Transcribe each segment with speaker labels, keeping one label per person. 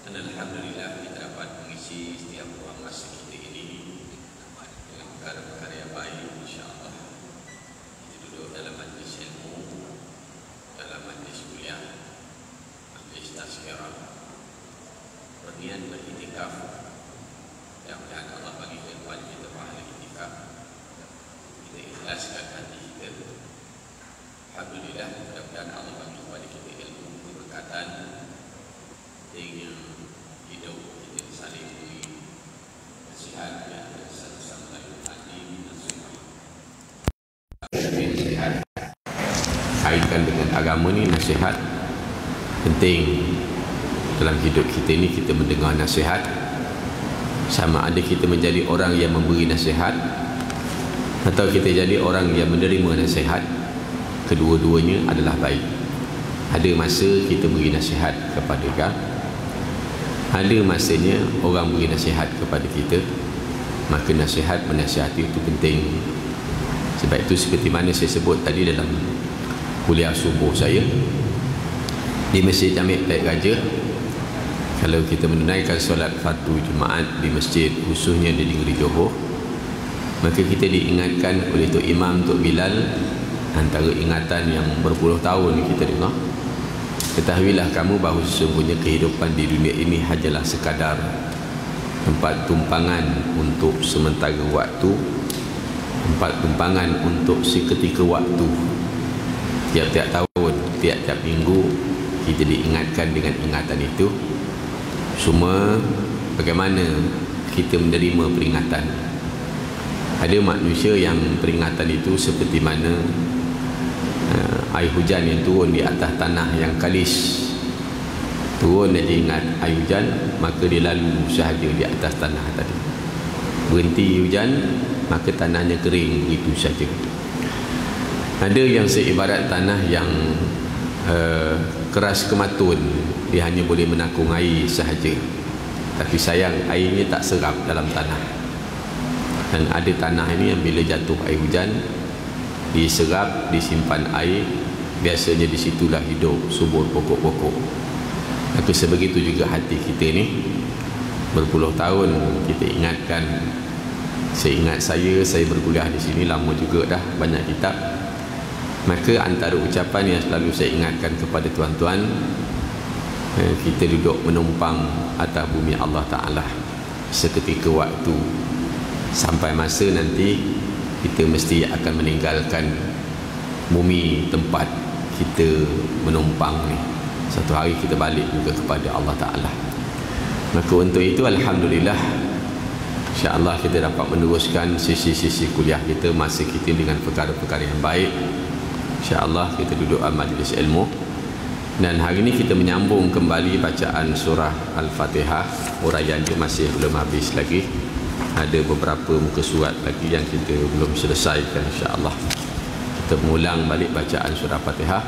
Speaker 1: Alhamdulillah kita dapat mengisi setiap ruang masa kita ini dengan perkara-perkara yang baik, insya-Allah. Kita duduk dalam majlis ilmu, dalam majlis kuliah, majlis tazkirah, berniat beriktikaf. Mudah-mudahan Allah bagi kekuatan kita pahala iktikaf. Kita ikhlaskan hati kita. Alhamdulillah, mudah-mudahan Allah bagi kepada kita ilmu keberkatan sehingga hidup kita saling beri nasihat yang satu sama lain hati nasihat. Nasihat kaitkan dengan agama ni, nasihat penting dalam hidup kita ni. Kita mendengar nasihat, sama ada kita menjadi orang yang memberi nasihat atau kita jadi orang yang menerima nasihat, kedua-duanya adalah baik. Ada masa kita beri nasihat kepada orang, ada masanya orang beri nasihat kepada kita, maka nasihat menasihati itu penting. Sebab itu seperti mana saya sebut tadi dalam kuliah subuh saya di Masjid Jami' Taib Raja, kalau kita menunaikan solat fardu Jumaat di masjid, khususnya di negeri Johor, maka kita diingatkan oleh Tok Imam, Tok Bilal, antara ingatan yang berpuluh tahun kita dengar, ketahuilah kamu bahawa sesungguhnya kehidupan di dunia ini hanyalah sekadar tempat tumpangan untuk sementara waktu, tempat tumpangan untuk seketika waktu. Tiap-tiap tahun, tiap-tiap minggu kita diingatkan dengan ingatan itu. Semua bagaimana kita menerima peringatan. Ada manusia yang peringatan itu seperti mana air hujan yang turun di atas tanah yang kalis. Turun dan dia ingat air hujan, maka dia lalu sahaja di atas tanah tadi. Berhenti hujan, maka tanahnya kering begitu saja. Ada yang seibarat tanah yang keras kematun, dia hanya boleh menakung air sahaja, tapi sayang airnya tak serap dalam tanah. Dan ada tanah ini yang bila jatuh air hujan, diserap, disimpan air, biasanya disitulah hidup subur pokok-pokok. Maka sebegitu juga hati kita ni, berpuluh tahun kita ingatkan. Saya berkuliah di sini lama juga dah, banyak kitab. Maka antara ucapan yang selalu saya ingatkan kepada tuan-tuan, kita duduk menumpang atas bumi Allah Ta'ala seketika waktu, sampai masa nanti kita mesti akan meninggalkan bumi tempat kita menumpang ni. Satu hari kita balik juga kepada Allah Ta'ala. Maka untuk itu Alhamdulillah, insya-Allah kita dapat meneruskan sisi-sisi kuliah kita, masa kita dengan perkara-perkara yang baik. InsyaAllah kita duduk majlis ilmu. Dan hari ini kita menyambung kembali bacaan surah Al-Fatihah. Uraian dia masih belum habis lagi. Ada beberapa muka surat lagi yang kita belum selesaikan, insyaAllah. Kita mengulang balik bacaan surah Al-Fatihah,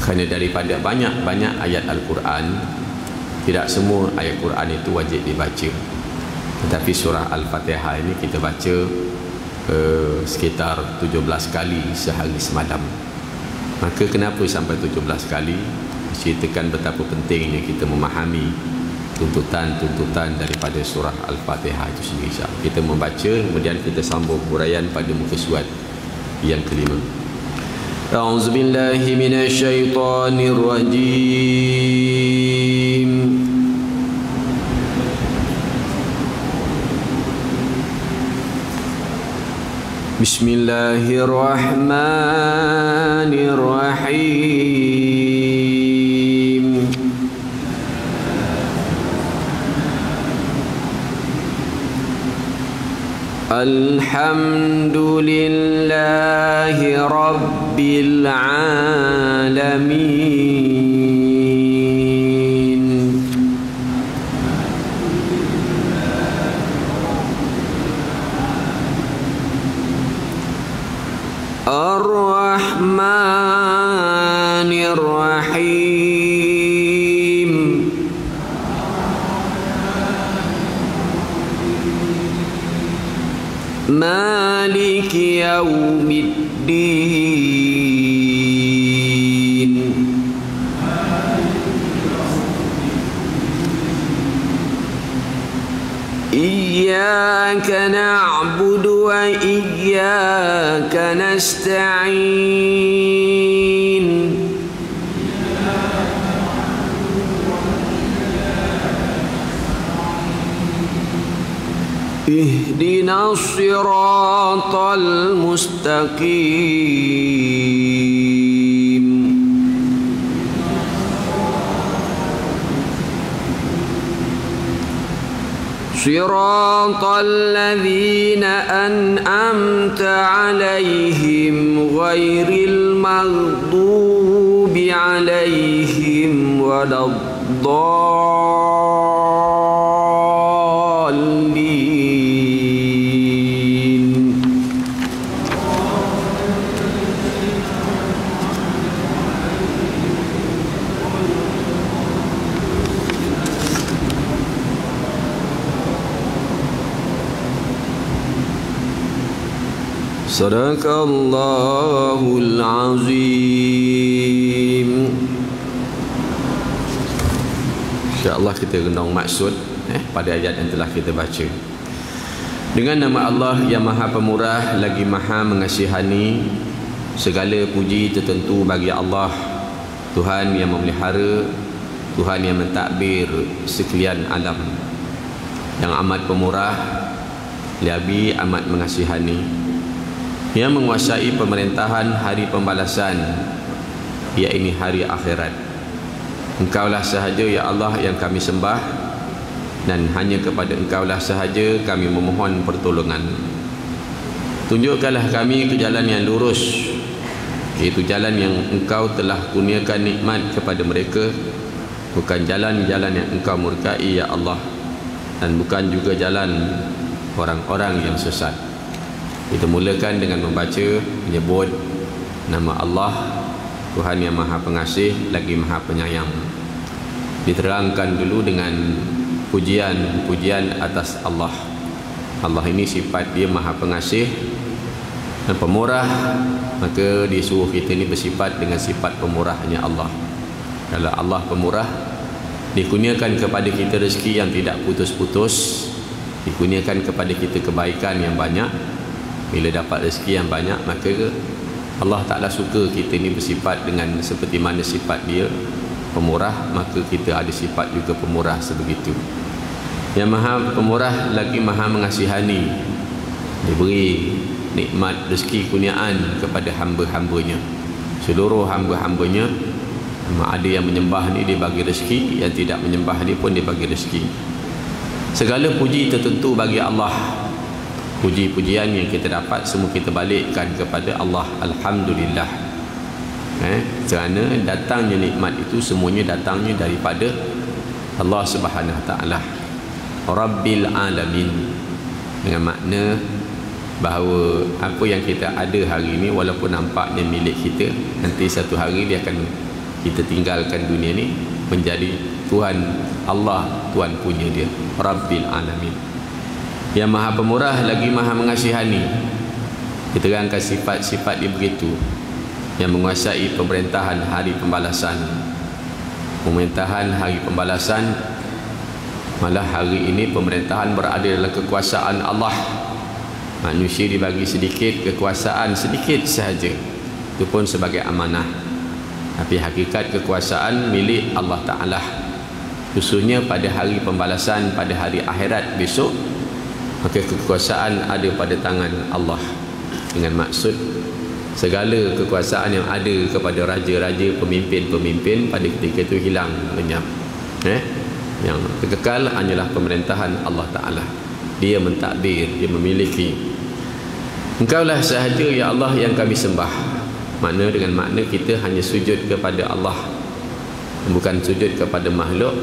Speaker 1: kerana daripada banyak-banyak ayat Al-Quran, tidak semua ayat Quran itu wajib dibaca. Tetapi surah Al-Fatihah ini kita baca sekitar 17 kali sehari semalam. Maka kenapa sampai 17 kali? Ceritakan betapa pentingnya kita memahami tuntutan-tuntutan daripada surah Al-Fatihah itu sendiri. Kita membaca, kemudian kita sambung huraian pada muka surat yang kelima. A'udzubillahi minasyaitonirrajim. Bismillahirrahmanirrahim. Alhamdulillahi Rabbil Alamin. Ar-Rahmanir-Rahim. Maliki yaumiddin. إياك نعبد وإياك نستعين اهدنا الصراط المستقيم صراط الذين أنعمت عليهم غير المغضوب عليهم ولا الضالين. Sadaqallahul azim. InsyaAllah kita renung maksud pada ayat yang telah kita baca. Dengan nama Allah yang Maha Pemurah lagi Maha Mengasihani, segala puji tertentu bagi Allah, Tuhan yang memelihara, Tuhan yang mentadbir sekalian alam, yang amat pemurah lagi amat mengasihani, yang menguasai pemerintahan hari pembalasan, iaitu hari akhirat. Engkaulah sahaja ya Allah yang kami sembah, dan hanya kepada Engkaulah sahaja kami memohon pertolongan. Tunjukkanlah kami ke jalan yang lurus, iaitu jalan yang Engkau telah kurniakan nikmat kepada mereka, bukan jalan-jalan yang Engkau murkai ya Allah, dan bukan juga jalan orang-orang yang sesat. Kita mulakan dengan membaca, menyebut nama Allah, Tuhan yang Maha Pengasih lagi Maha Penyayang. Diterangkan dulu dengan pujian atas Allah. Allah ini sifat dia Maha Pengasih dan Pemurah, maka disuruh kita ini bersifat dengan sifat pemurahnya Allah. Kalau Allah Pemurah, dikurniakan kepada kita rezeki yang tidak putus-putus, dikurniakan kepada kita kebaikan yang banyak. Bila dapat rezeki yang banyak, maka Allah Ta'ala suka kita ni bersifat dengan seperti mana sifat dia Pemurah, maka kita ada sifat juga pemurah sebegitu. Yang Maha Pemurah lagi Maha Mengasihani, diberi nikmat rezeki kurniaan kepada hamba-hambanya. Seluruh hamba-hambanya, ada yang menyembah ni dia bagi rezeki, yang tidak menyembah ni pun dia bagi rezeki. Segala puji tertentu bagi Allah. Puji-pujian yang kita dapat semua kita balikkan kepada Allah. Alhamdulillah. Kerana datangnya nikmat itu semuanya datangnya daripada Allah Subhanahu Wa Taala, Rabbil Alamin. Dengan makna bahawa apa yang kita ada hari ini, walaupun nampaknya milik kita, nanti satu hari dia akan kita tinggalkan dunia ni menjadi Tuhan Allah, Tuhan punya dia, Rabbil Alamin. Yang Maha Pemurah lagi Maha Mengasihani, diterangkan sifat-sifat dia begitu, yang menguasai pemerintahan hari pembalasan. Pemerintahan hari pembalasan, malah hari ini pemerintahan berada dalam kekuasaan Allah. Manusia dibagi sedikit kekuasaan, sedikit sahaja, itu pun sebagai amanah, tapi hakikat kekuasaan milik Allah Ta'ala, khususnya pada hari pembalasan, pada hari akhirat besok. Maka kekuasaan ada pada tangan Allah, dengan maksud segala kekuasaan yang ada kepada raja-raja, pemimpin-pemimpin pada ketika itu hilang lenyap. Yang kekal hanyalah pemerintahan Allah Ta'ala. Dia mentadbir, dia memiliki. Engkaulah sahaja ya Allah yang kami sembah. Makna dengan makna kita hanya sujud kepada Allah, bukan sujud kepada makhluk.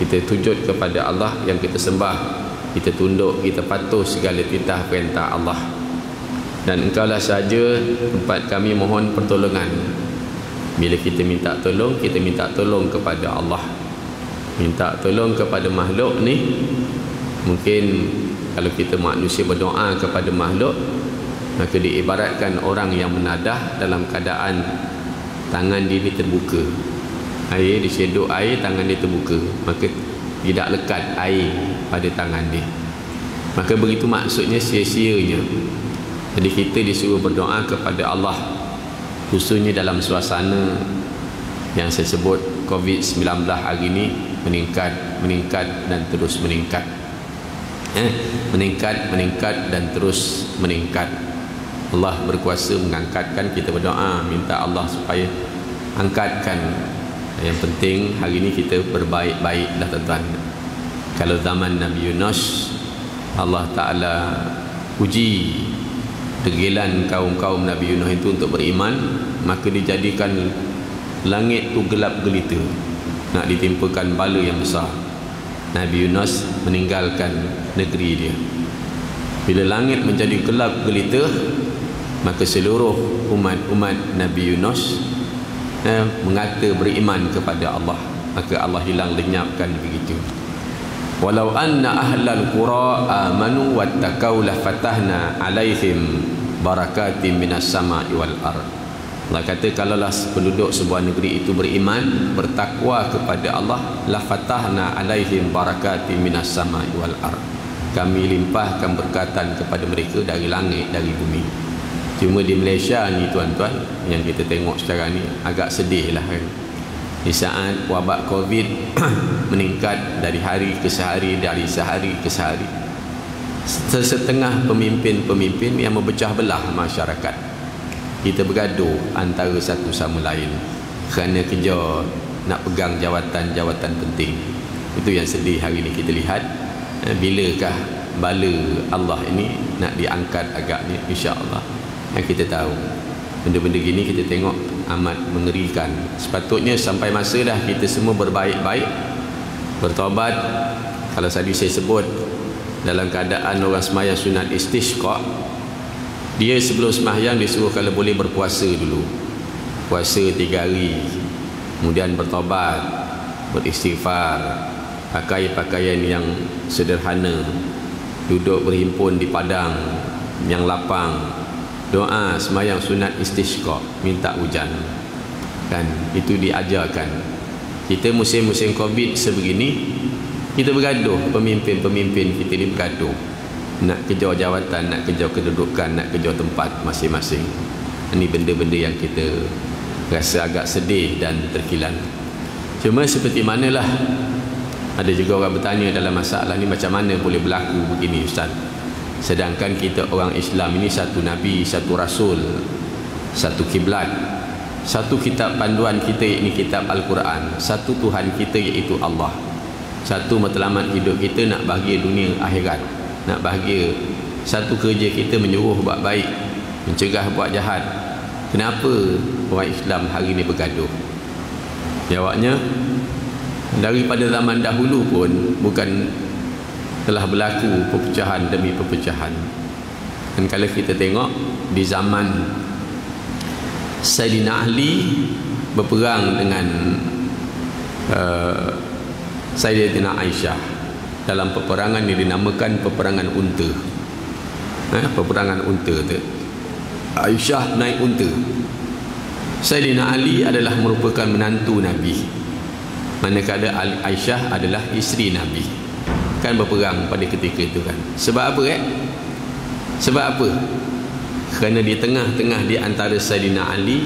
Speaker 1: Kita sujud kepada Allah yang kita sembah, kita tunduk, kita patuh segala titah perintah Allah. Dan Engkaulah sahaja tempat kami mohon pertolongan. Bila kita minta tolong, kita minta tolong kepada Allah. Minta tolong kepada makhluk ni, mungkin kalau kita manusia berdoa kepada makhluk, maka diibaratkan orang yang menadah dalam keadaan tangan dia ni terbuka. Air diseduk air, tangan dia terbuka, maka tidak lekat air pada tangan dia. Maka begitu maksudnya sia-sianya. Jadi kita disuruh berdoa kepada Allah, khususnya dalam suasana yang saya sebut COVID-19 hari ini meningkat dan terus meningkat. Meningkat dan terus meningkat. Allah berkuasa mengangkatkan, kita berdoa minta Allah supaya angkatkan. Yang penting hari ini kita berbaik-baiklah tuan-tuan. Kalau zaman Nabi Yunus, Allah Ta'ala uji degilan kaum-kaum Nabi Yunus itu untuk beriman, maka dijadikan langit tu gelap gelita, nak ditimpakan bala yang besar. Nabi Yunus meninggalkan negeri dia. Bila langit menjadi gelap gelita, maka seluruh umat Nabi Yunus mengata beriman kepada Allah, maka Allah hilang lenyapkan begitu. Walau anna ahlal qura amanu wattaqau la fatahna alaihim barakatim minas sama'i wal ard. Allah kata kalaulah penduduk sebuah negeri itu beriman, bertakwa kepada Allah, la fatahna alaihim barakatim minas sama'i wal ard. Kami limpahkan berkatan kepada mereka dari langit, dari bumi. Cuma di Malaysia ni tuan-tuan, yang kita tengok sekarang ni agak sedih lah kan. Di saat wabak COVID meningkat dari hari ke sehari, dari sehari ke sehari, setengah pemimpin-pemimpin yang memecah belah masyarakat. Kita bergaduh antara satu sama lain kerana kerja nak pegang jawatan-jawatan penting. Itu yang sedih hari ini kita lihat. Bilakah bala Allah ini nak diangkat agaknya, insya-Allah. Yang kita tahu benda-benda gini kita tengok amat mengerikan. Sepatutnya sampai masa dah kita semua berbaik-baik, bertaubat. Kalau tadi saya sebut dalam keadaan orang sembahyang sunat istisqa, dia sebelum sembahyang disuruh kalau boleh berpuasa dulu, puasa 3 hari, kemudian bertaubat, beristighfar, pakai pakaian yang sederhana, duduk berhimpun di padang yang lapang, doa sembahyang sunat istisqa, minta hujan. Kan itu diajarkan. Kita musim-musim COVID sebegini, kita bergaduh, pemimpin-pemimpin kita ni bergaduh, nak kejar jawatan, nak kejar kedudukan, nak kejar tempat masing-masing. Ini benda-benda yang kita rasa agak sedih dan terkilan. Cuma seperti manalah, ada juga orang bertanya dalam masalah ni, macam mana boleh berlaku begini Ustaz? Sedangkan kita orang Islam ini satu Nabi, satu Rasul, satu kiblat, satu kitab panduan kita, ini kitab Al-Quran, satu Tuhan kita iaitu Allah, satu matlamat hidup kita nak bahagia dunia akhirat, nak bahagia. Satu kerja kita menyuruh buat baik, mencegah buat jahat. Kenapa orang Islam hari ini bergaduh? Jawabnya, daripada zaman dahulu pun bukan telah berlaku perpecahan demi perpecahan. Dan kalau kita tengok di zaman Sayyidina Ali berperang dengan Sayyidina Aisyah dalam peperangan yang dinamakan peperangan unta. Peperangan unta tu, Aisyah naik unta. Sayyidina Ali adalah merupakan menantu Nabi, manakala Aisyah adalah isteri Nabi. Kan berperang pada ketika itu kan. Sebab apa Sebab apa? Kerana di tengah-tengah di antara Sayyidina Ali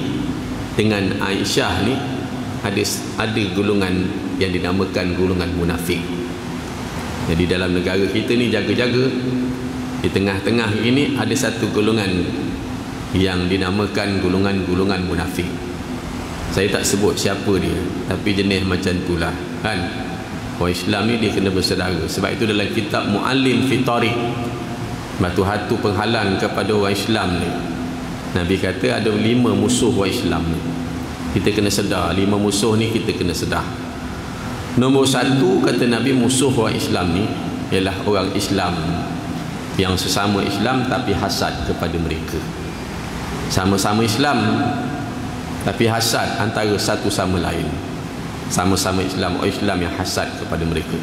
Speaker 1: dengan Aisyah ni ada golongan yang dinamakan golongan munafik. Jadi dalam negara kita ni jaga-jaga, di tengah-tengah ini ada satu golongan yang dinamakan golongan munafik. Saya tak sebut siapa dia, tapi jenis macam itulah kan. Orang Islam ni dia kena bersaudara. Sebab itu dalam kitab Mu'allim fi Tariq, batu hatu penghalang kepada orang Islam ni, Nabi kata ada 5 musuh orang Islam ni. Kita kena sedar 5 musuh ni, kita kena sedar. Nombor 1 kata Nabi, musuh orang Islam ni ialah orang Islam yang sesama Islam tapi hasad kepada mereka. Sama-sama Islam tapi hasad antara satu sama lain. Sama-sama Islam, orang Islam yang hasad kepada mereka.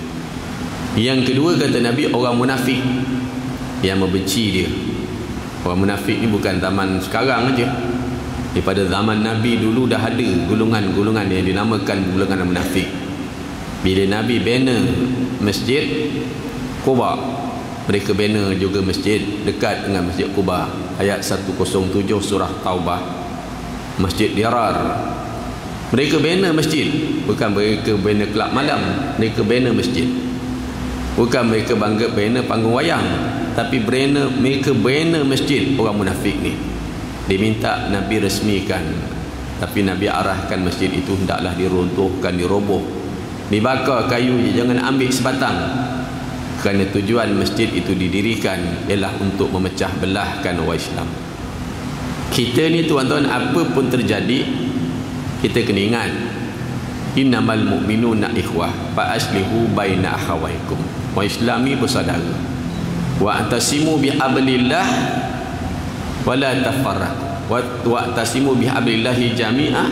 Speaker 1: Yang kedua kata Nabi, orang munafik yang membenci dia. Orang munafik ni bukan zaman sekarang aja. Daripada zaman Nabi dulu dah ada golongan-golongan yang dinamakan golongan munafik. Bila Nabi bina Masjid Quba, Mereka bina juga masjid dekat dengan Masjid Quba. Ayat 107 surah Taubah. Masjid Dirar. Mereka bina masjid. Bukan mereka bina kelab malam. Mereka bina masjid. Bukan mereka bangga bina panggung wayang. Tapi mereka bina masjid. Orang munafik ni diminta Nabi resmikan. Tapi Nabi arahkan masjid itu hendaklah diruntuhkan, diroboh, dibakar kayu, jangan ambil sebatang. Kerana tujuan masjid itu didirikan ialah untuk memecah belahkan orang Islam. Kita ni tuan-tuan, apa pun terjadi, kita kena ingat, innamal mu'minuna ikhwah fa aslihu baina akhawaykum. Orang Islam ni bersaudara. Wa antasimu bihablillah wala tafarraqu. Wa antasimu bihablillahi jami'ah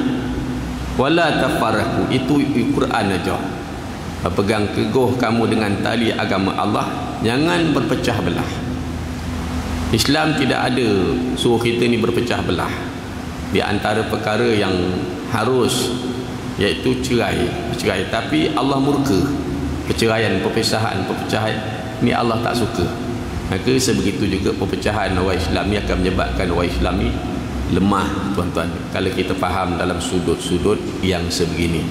Speaker 1: wala tafarraqu. Itu Al-Quran aja. Pegang teguh kamu dengan tali agama Allah, jangan berpecah belah. Islam tidak ada suruh kita ni berpecah belah. Di antara perkara yang harus iaitu cerai. Tapi Allah murka perceraian, perpecahan ni Allah tak suka. Maka sebegitu juga perpecahan orang Islam ni akan menyebabkan orang Islam ni lemah, tuan-tuan, kalau kita faham dalam sudut-sudut yang sebegini.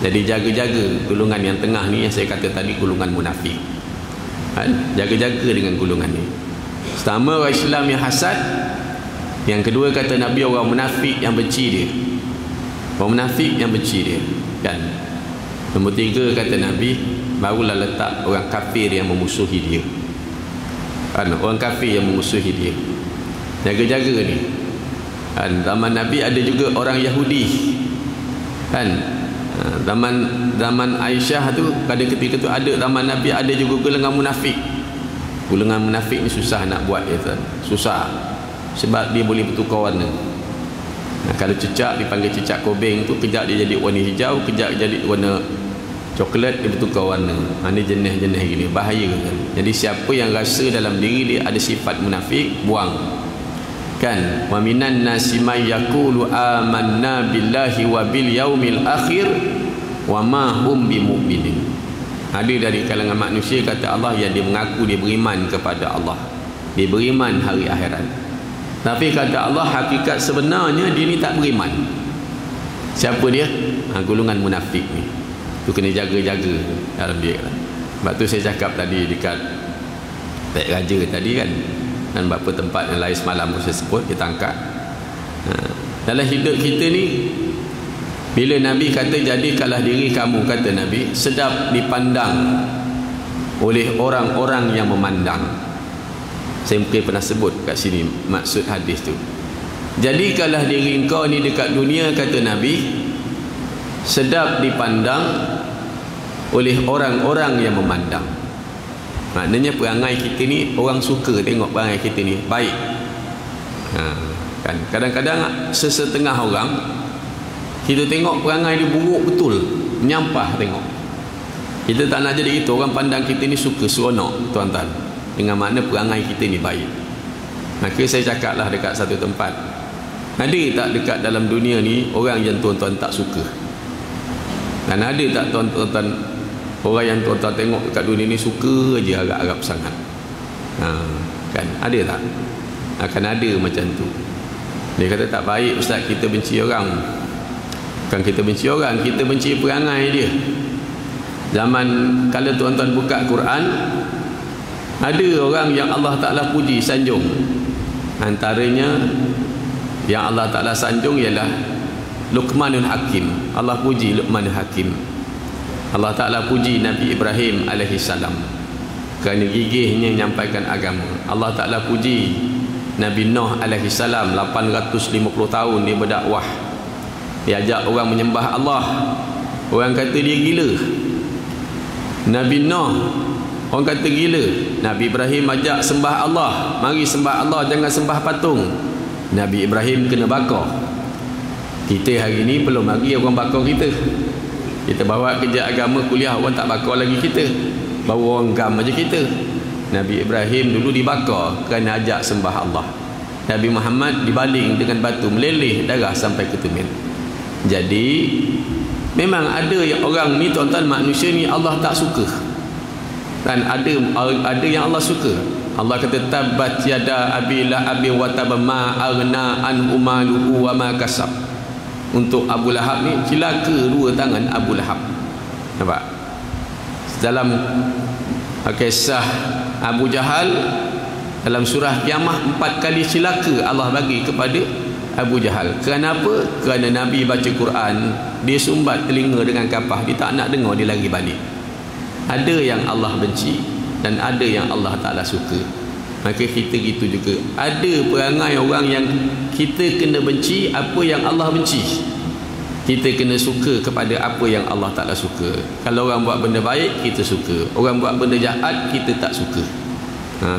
Speaker 1: Jadi jaga-jaga golongan yang tengah ni, yang saya kata tadi, golongan munafik. Jaga-jaga dengan golongan ni. Pertama, orang Islam yang hasad. Yang kedua, kata Nabi, orang munafik yang benci dia. Orang munafik yang benci dia, kan? Nombor tiga, kata Nabi, barulah letak orang kafir yang memusuhi dia. Kan? Orang kafir yang memusuhi dia. Jaga-jaga ni. Kan? Zaman Nabi ada juga orang Yahudi. Kan? Zaman Aisyah tu, pada ketika tu ada zaman Nabi ada juga golongan munafik. Golongan munafik ni susah nak buat dia, tuan. Susah. Sebab dia boleh bertukar warna. Kalau cecak dipanggil cecak kobeng tu, kejap dia jadi warna hijau, kejap jadi warna coklat, dia bertukar warna. Ini jenis-jenis gini, bahaya kan. Jadi siapa yang rasa dalam diri dia ada sifat munafik, buang. Kan, wa minan nasi may yaqulu amanna billahi wa bil yaumil akhir wa ma hum bimu'minin. Ada dari kalangan manusia, kata Allah, yang dia mengaku dia beriman kepada Allah, dia beriman hari akhirat, tapi kata Allah hakikat sebenarnya dia ni tak beriman. Siapa dia? Golongan munafik ni. Tu kena jaga-jaga dalam dia. Sebab tu saya cakap tadi dekat Tek Raja tadi kan, dan beberapa tempat yang lain semalam saya sebut, kita angkat. Dalam hidup kita ni, bila Nabi kata jadikanlah diri kamu, kata Nabi, sedap dipandang oleh orang-orang yang memandang. Saya mungkin pernah sebut kat sini maksud hadis tu. Jadikanlah diri engkau ni dekat dunia, kata Nabi, sedap dipandang oleh orang-orang yang memandang. Maknanya perangai kita ni, orang suka tengok perangai kita ni baik. Kan kadang-kadang sesetengah orang kita tengok perangai dia buruk betul, menyampah tengok. Kita tak nak jadi itu. Orang pandang kita ni suka, seronok, tuan-tuan, dengan makna perangai kita ni baik. Maka saya cakaplah dekat satu tempat, ada tak dekat dalam dunia ni orang yang tuan-tuan tak suka? Dan ada tak tuan-tuan orang yang tuan-tuan tengok dekat dunia ni suka aja, agak-agak sangat? Kan ada tak? Akan ada macam tu. Dia kata tak baik ustaz kita benci orang. Bukan kita benci orang, kita benci perangai dia. Zaman kalau tuan-tuan buka Quran, ada orang yang Allah Ta'ala puji, sanjung. Antaranya yang Allah Ta'ala sanjung ialah Luqmanul Hakim. Allah puji Luqmanul Hakim. Allah Ta'ala puji Nabi Ibrahim alaihissalam kerana gigihnya menyampaikan agama. Allah Ta'ala puji Nabi Nuh alaihissalam, 850 tahun dia berdakwah, dia ajak orang menyembah Allah. Orang kata dia gila. Nabi Nuh, orang kata gila. Nabi Ibrahim ajak sembah Allah, mari sembah Allah, jangan sembah patung. Nabi Ibrahim kena bakar. Kita hari ni belum lagi orang bakar kita. Kita bawa kerja agama kuliah, orang tak bakar lagi kita, bawa orang gam aja kita. Nabi Ibrahim dulu dibakar kerana ajak sembah Allah. Nabi Muhammad dibaling dengan batu, meleleh darah sampai ke tumit. Jadi memang ada yang orang ni tuan-tuan, manusia ni Allah tak suka. Dan ada yang Allah suka. Allah kata tabbat yada abi lahabin wa tab ma aghna anhu maluhu wa ma kasab. Untuk Abu Lahab ni, celaka dua tangan Abu Lahab. Nampak? Dalam kisah Abu Jahal, dalam surah Kiamah 4 kali celaka Allah bagi kepada Abu Jahal. Kenapa? Kerana Nabi baca Quran, dia sumbat telinga dengan kapah, dia tak nak dengar, dia lari balik. Ada yang Allah benci dan ada yang Allah Ta'ala suka. Maka kita gitu juga. Ada perangai orang yang kita kena benci apa yang Allah benci. Kita kena suka kepada apa yang Allah Ta'ala suka. Kalau orang buat benda baik, kita suka. Orang buat benda jahat, kita tak suka.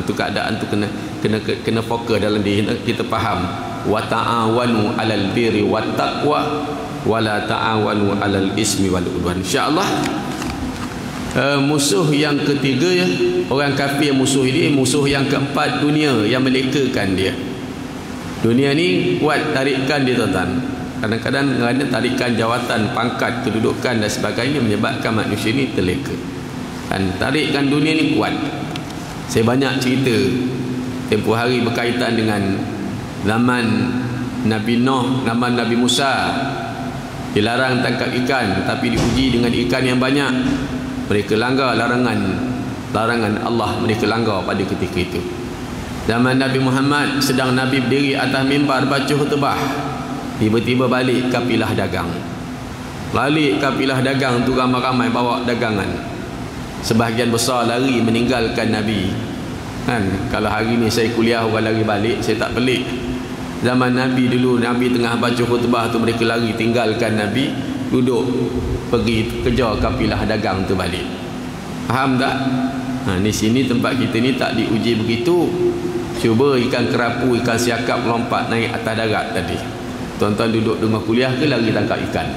Speaker 1: Tu keadaan tu kena fokus dalam diri kita faham. Wa ta'awanu 'alal birri wat taqwa wa la ta'awanu 'alal ismi wal udwan. Insya-Allah musuh yang ketiga, ya, orang kafir musuh ini, musuh yang keempat dunia yang melekakan dia. Dunia ni kuat tarikan dia, tuan-tuan. Kadang-kadang kerana tarikan jawatan, pangkat, kedudukan dan sebagainya menyebabkan manusia ni terleka. Dan tarikan dunia ni kuat. Saya banyak cerita tempoh hari berkaitan dengan zaman Nabi Nuh, zaman Nabi Musa. Dilarang tangkap ikan, tapi diuji dengan ikan yang banyak. Mereka langgar larangan Allah, mereka langgar pada ketika itu. Zaman Nabi Muhammad, sedang Nabi berdiri atas mimbar baca khutbah, tiba-tiba balik kafilah dagang. Balik kafilah dagang tu ramai-ramai bawa dagangan. Sebahagian besar lari meninggalkan Nabi. Kan, kalau hari ni saya kuliah orang lari balik, saya tak pelik. Zaman Nabi dulu, Nabi tengah baca khutbah tu mereka lari tinggalkan Nabi, duduk pergi kejar kafilah dagang tu balik. Faham tak? Di sini tempat kita ni tak diuji begitu. Cuba ikan kerapu, ikan siakap lompat naik atas darat tadi. Tuan-tuan duduk dengar kuliah ke lari tangkap ikan?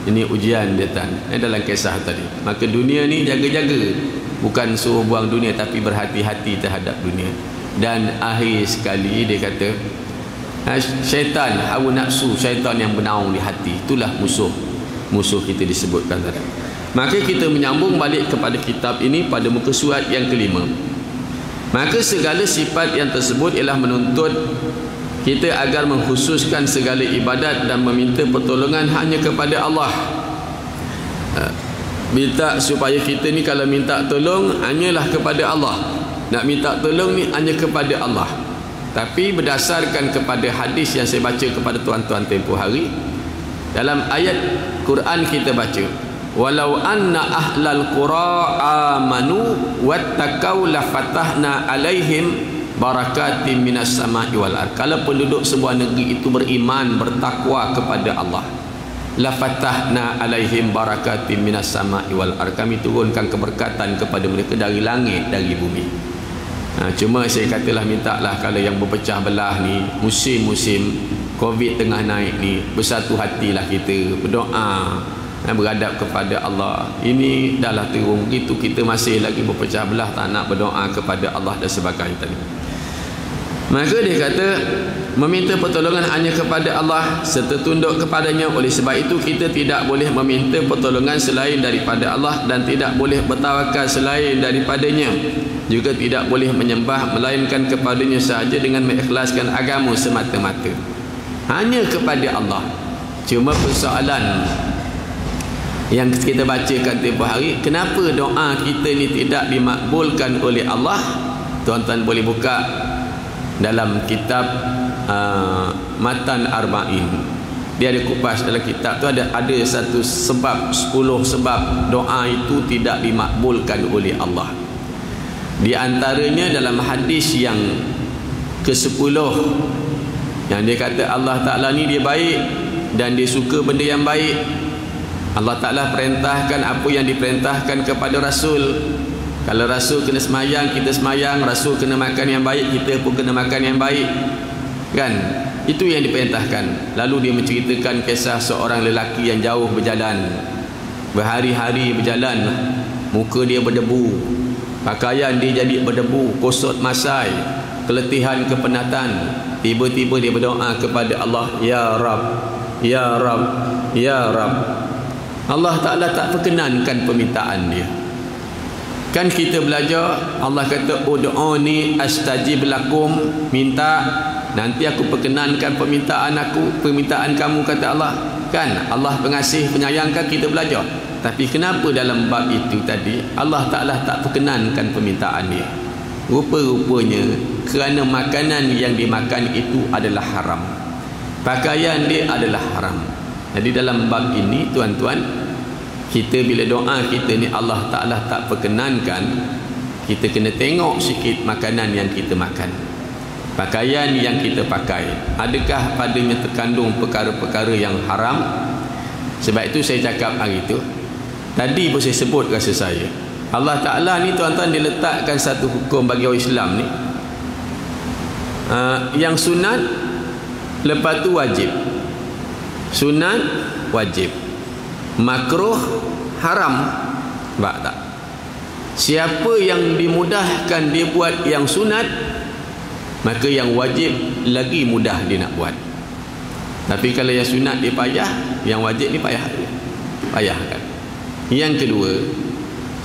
Speaker 1: Ini ujian dia tan. Dalam kisah tadi. Maka dunia ni jaga-jaga. Bukan suruh buang dunia, tapi berhati-hati terhadap dunia. Dan akhir sekali dia kata, syaitan, hawa nafsu, syaitan yang bernaung di hati, itulah musuh kita disebutkan tadi. Maka kita menyambung balik kepada kitab ini pada muka surat yang kelima. Maka segala sifat yang tersebut ialah menuntut kita agar mengkhususkan segala ibadat dan meminta pertolongan hanya kepada Allah. Minta supaya kita ni kalau minta tolong hanyalah kepada Allah. Nak minta tolong ni hanya kepada Allah. Tapi berdasarkan kepada hadis yang saya baca kepada tuan-tuan tempoh hari, dalam ayat Quran kita baca, walau anna ahlal qura amanu wattaqau la fatahna alaihim barakatim minas sama'i wal ardh. Kalau penduduk sebuah negeri itu beriman, bertakwa kepada Allah, la fatahna alaihim barakatim minas sama'i wal ardh, kami turunkan keberkatan kepada mereka dari langit, dari bumi. Cuma saya katalah, mintalah kalau yang berpecah belah ni, musim-musim Covid tengah naik ni, bersatu hatilah kita, berdoa, beradab kepada Allah. Ini dahlah terung begitu, kita masih lagi berpecah belah, tak nak berdoa kepada Allah dan sebagainya tadi. Maka dia kata meminta pertolongan hanya kepada Allah serta tunduk kepadanya. Oleh sebab itu kita tidak boleh meminta pertolongan selain daripada Allah dan tidak boleh bertawakal selain daripadanya. Juga tidak boleh menyembah melainkan kepadanya sahaja dengan mengikhlaskan agama semata-mata. Hanya kepada Allah. Cuma persoalan yang kita bacakan tempoh hari, kenapa doa kita ni tidak dimakbulkan oleh Allah? Tuan-tuan boleh buka dalam kitab Matan Arba'in. Dia ada kupas dalam kitab tu, ada satu sebab, 10 sebab doa itu tidak dimakbulkan oleh Allah. Di antaranya dalam hadis yang ke-10 yang dia kata Allah Ta'ala ni dia baik dan dia suka benda yang baik. Allah Ta'ala perintahkan apa yang diperintahkan kepada Rasul. Kalau Rasul kena semayang, kita semayang. Rasul kena makan yang baik, kita pun kena makan yang baik. Kan? Itu yang diperintahkan. Lalu dia menceritakan kisah seorang lelaki yang jauh berjalan, berhari-hari berjalan, muka dia berdebu, pakaian dia jadi berdebu, kosot masai, keletihan, kepenatan. Tiba-tiba dia berdoa kepada Allah, Ya Rab, Ya Rab, Ya Rab. Allah Ta'ala tak perkenankan permintaan dia.
Speaker 2: Kan kita belajar, Allah kata ud'uni astajib lakum, minta nanti aku perkenankan permintaan kamu, kata Allah. Kan Allah pengasih penyayang, kan kita belajar. Tapi kenapa dalam bab itu tadi Allah Ta'ala tak perkenankan permintaan dia? Rupa-rupanya kerana makanan yang dimakan itu adalah haram, pakaian dia adalah haram. Jadi dalam bab ini tuan-tuan, kita bila doa kita ni Allah Ta'ala tak perkenankan, kita kena tengok sikit makanan yang kita makan, pakaian yang kita pakai, adakah padanya terkandung perkara-perkara yang haram. Sebab itu saya cakap hari itu, tadi pun saya sebut rasa saya, Allah Ta'ala ni tuan-tuan diletakkan satu hukum bagi orang Islam ni, yang sunat lepas tu wajib, sunat wajib, makruh haram. Nampak tak? Siapa yang dimudahkan dia buat yang sunat, maka yang wajib lagi mudah dia nak buat. Tapi kalau yang sunat dia payah, yang wajib ni payah kan. Yang kedua,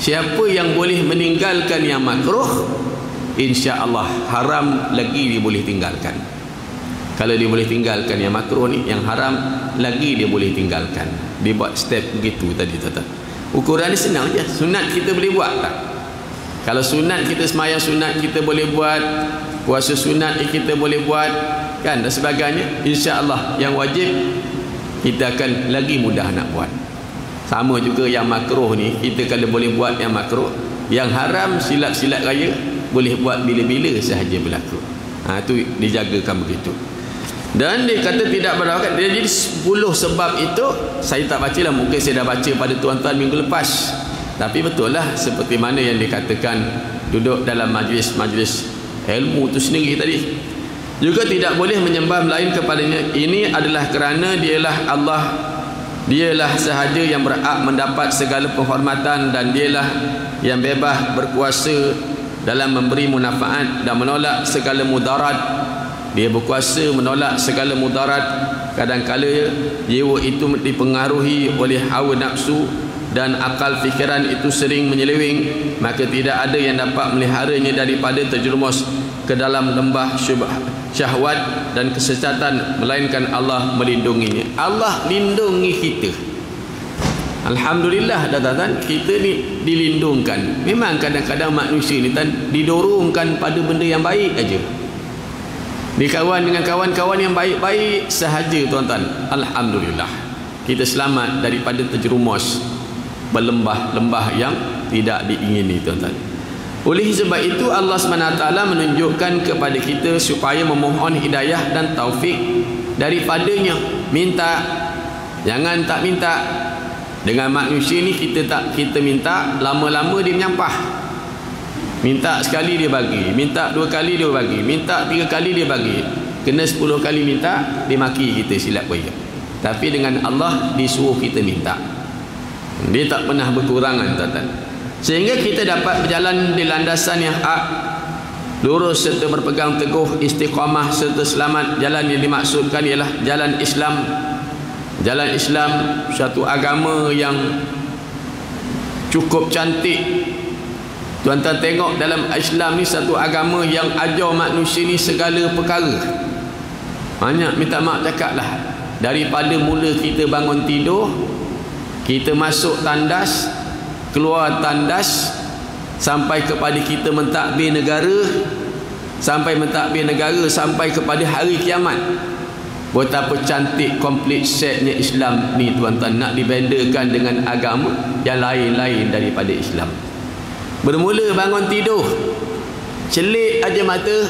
Speaker 2: siapa yang boleh meninggalkan yang makruh, insya-Allah haram lagi dia boleh tinggalkan. Kalau dia boleh tinggalkan yang makruh ni, yang haram lagi dia boleh tinggalkan. Dia buat step begitu tadi, tuan-tuan. Ukuran ni senang je. Sunat kita boleh buat tak? Kalau sunat kita semayang sunat kita boleh buat, puasa sunat kita boleh buat, kan, dan sebagainya. Insya-Allah yang wajib kita akan lagi mudah nak buat. Sama juga yang makruh ni, kita kalau boleh buat yang makruh, yang haram silat-silat raya boleh buat bila-bila sahaja berlaku. Itu dijagakan begitu. Dan dia kata tidak berdasarkan, dia jadi 10 sebab itu saya tak baca lah, mungkin saya dah baca pada tuan-tuan minggu lepas. Tapi betul lah seperti mana yang dikatakan duduk dalam majlis-majlis ilmu tu sendiri tadi. Juga tidak boleh menyembah melain kepadanya. Ini adalah kerana dialah sahaja yang berhak mendapat segala penghormatan, dan dialah yang bebas berkuasa dalam memberi manfaat dan menolak segala mudarat. Dia berkuasa menolak segala mudarat. Kadang-kala jiwa itu dipengaruhi oleh hawa nafsu dan akal fikiran itu sering menyeleweng, maka tidak ada yang dapat meliharanya daripada terjerumus ke dalam lembah syahwat dan kesesatan, melainkan Allah melindunginya. Allah lindungi kita. Alhamdulillah tuan-tuan, kita ni dilindungkan. Memang kadang-kadang manusia ni didorongkan pada benda yang baik aja. Dikawan dengan kawan-kawan yang baik-baik sahaja tuan-tuan. Alhamdulillah, kita selamat daripada terjerumus berlembah-lembah yang tidak diingini tuan-tuan. Oleh sebab itu Allah SWT menunjukkan kepada kita supaya memohon hidayah dan taufik daripadanya. Minta, jangan tak minta. Dengan manusia ni kita minta, lama-lama dia menyampah. Minta sekali dia bagi, minta 2 kali dia bagi, minta 3 kali dia bagi, kena 10 kali minta dia maki kita silap bayar. Tapi dengan Allah disuruh kita minta, dia tak pernah berkurangan tuan-tuan. Sehingga kita dapat berjalan di landasan yang hak, lurus serta berpegang teguh, istiqamah serta selamat. Jalan yang dimaksudkan ialah jalan Islam. Jalan Islam, suatu agama yang cukup cantik. Tuan-tuan tengok dalam Islam ni satu agama yang ajar manusia ni segala perkara. Banyak minta maaf cakap lah, daripada mula kita bangun tidur, kita masuk tandas, keluar tandas, sampai kepada kita mentadbir negara, sampai kepada hari kiamat. Betapa cantik komplit setnya Islam ni tuan-tuan, nak dibendakan dengan agama yang lain-lain daripada Islam. Bermula bangun tidur, celik aja mata,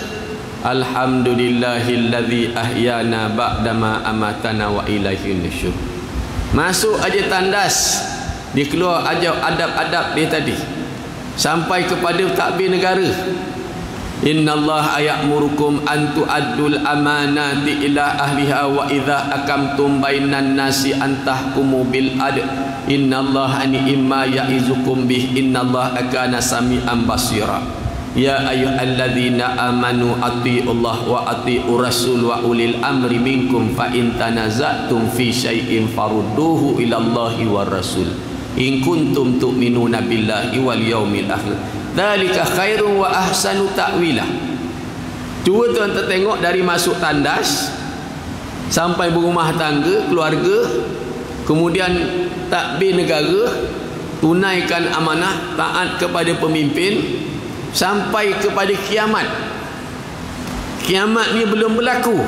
Speaker 2: alhamdulillahillazi ahyana ba'dama amatana wa ilaihin nusyur. Masuk aja tandas, dia keluar aja adab-adab dia tadi, sampai kepada takbir negara. Innallaha ya'murukum an tu'addul amanati ila ahliha wa idza akamtum bainan nasi an tahkumu bil adl. Innallaha ni'ma ya'izukum bih innallaha kana sami'an basira. Ya ayyuhalladzina amanu atti'ullah wa atti'ur rasul wa ulil amri minkum fa in tanaza'tum fi syai'in farudduhu ila Allahi war rasul in kuntum tu'minuna billahi wal yaumil akhir dzalika khairun wa ahsanu ta'wila. Cuba tuan-tuan tengok dari masuk tandas sampai berumah tangga, keluarga, kemudian takbir negara, tunaikan amanah, taat kepada pemimpin, sampai kepada kiamat. Kiamat ni belum berlaku.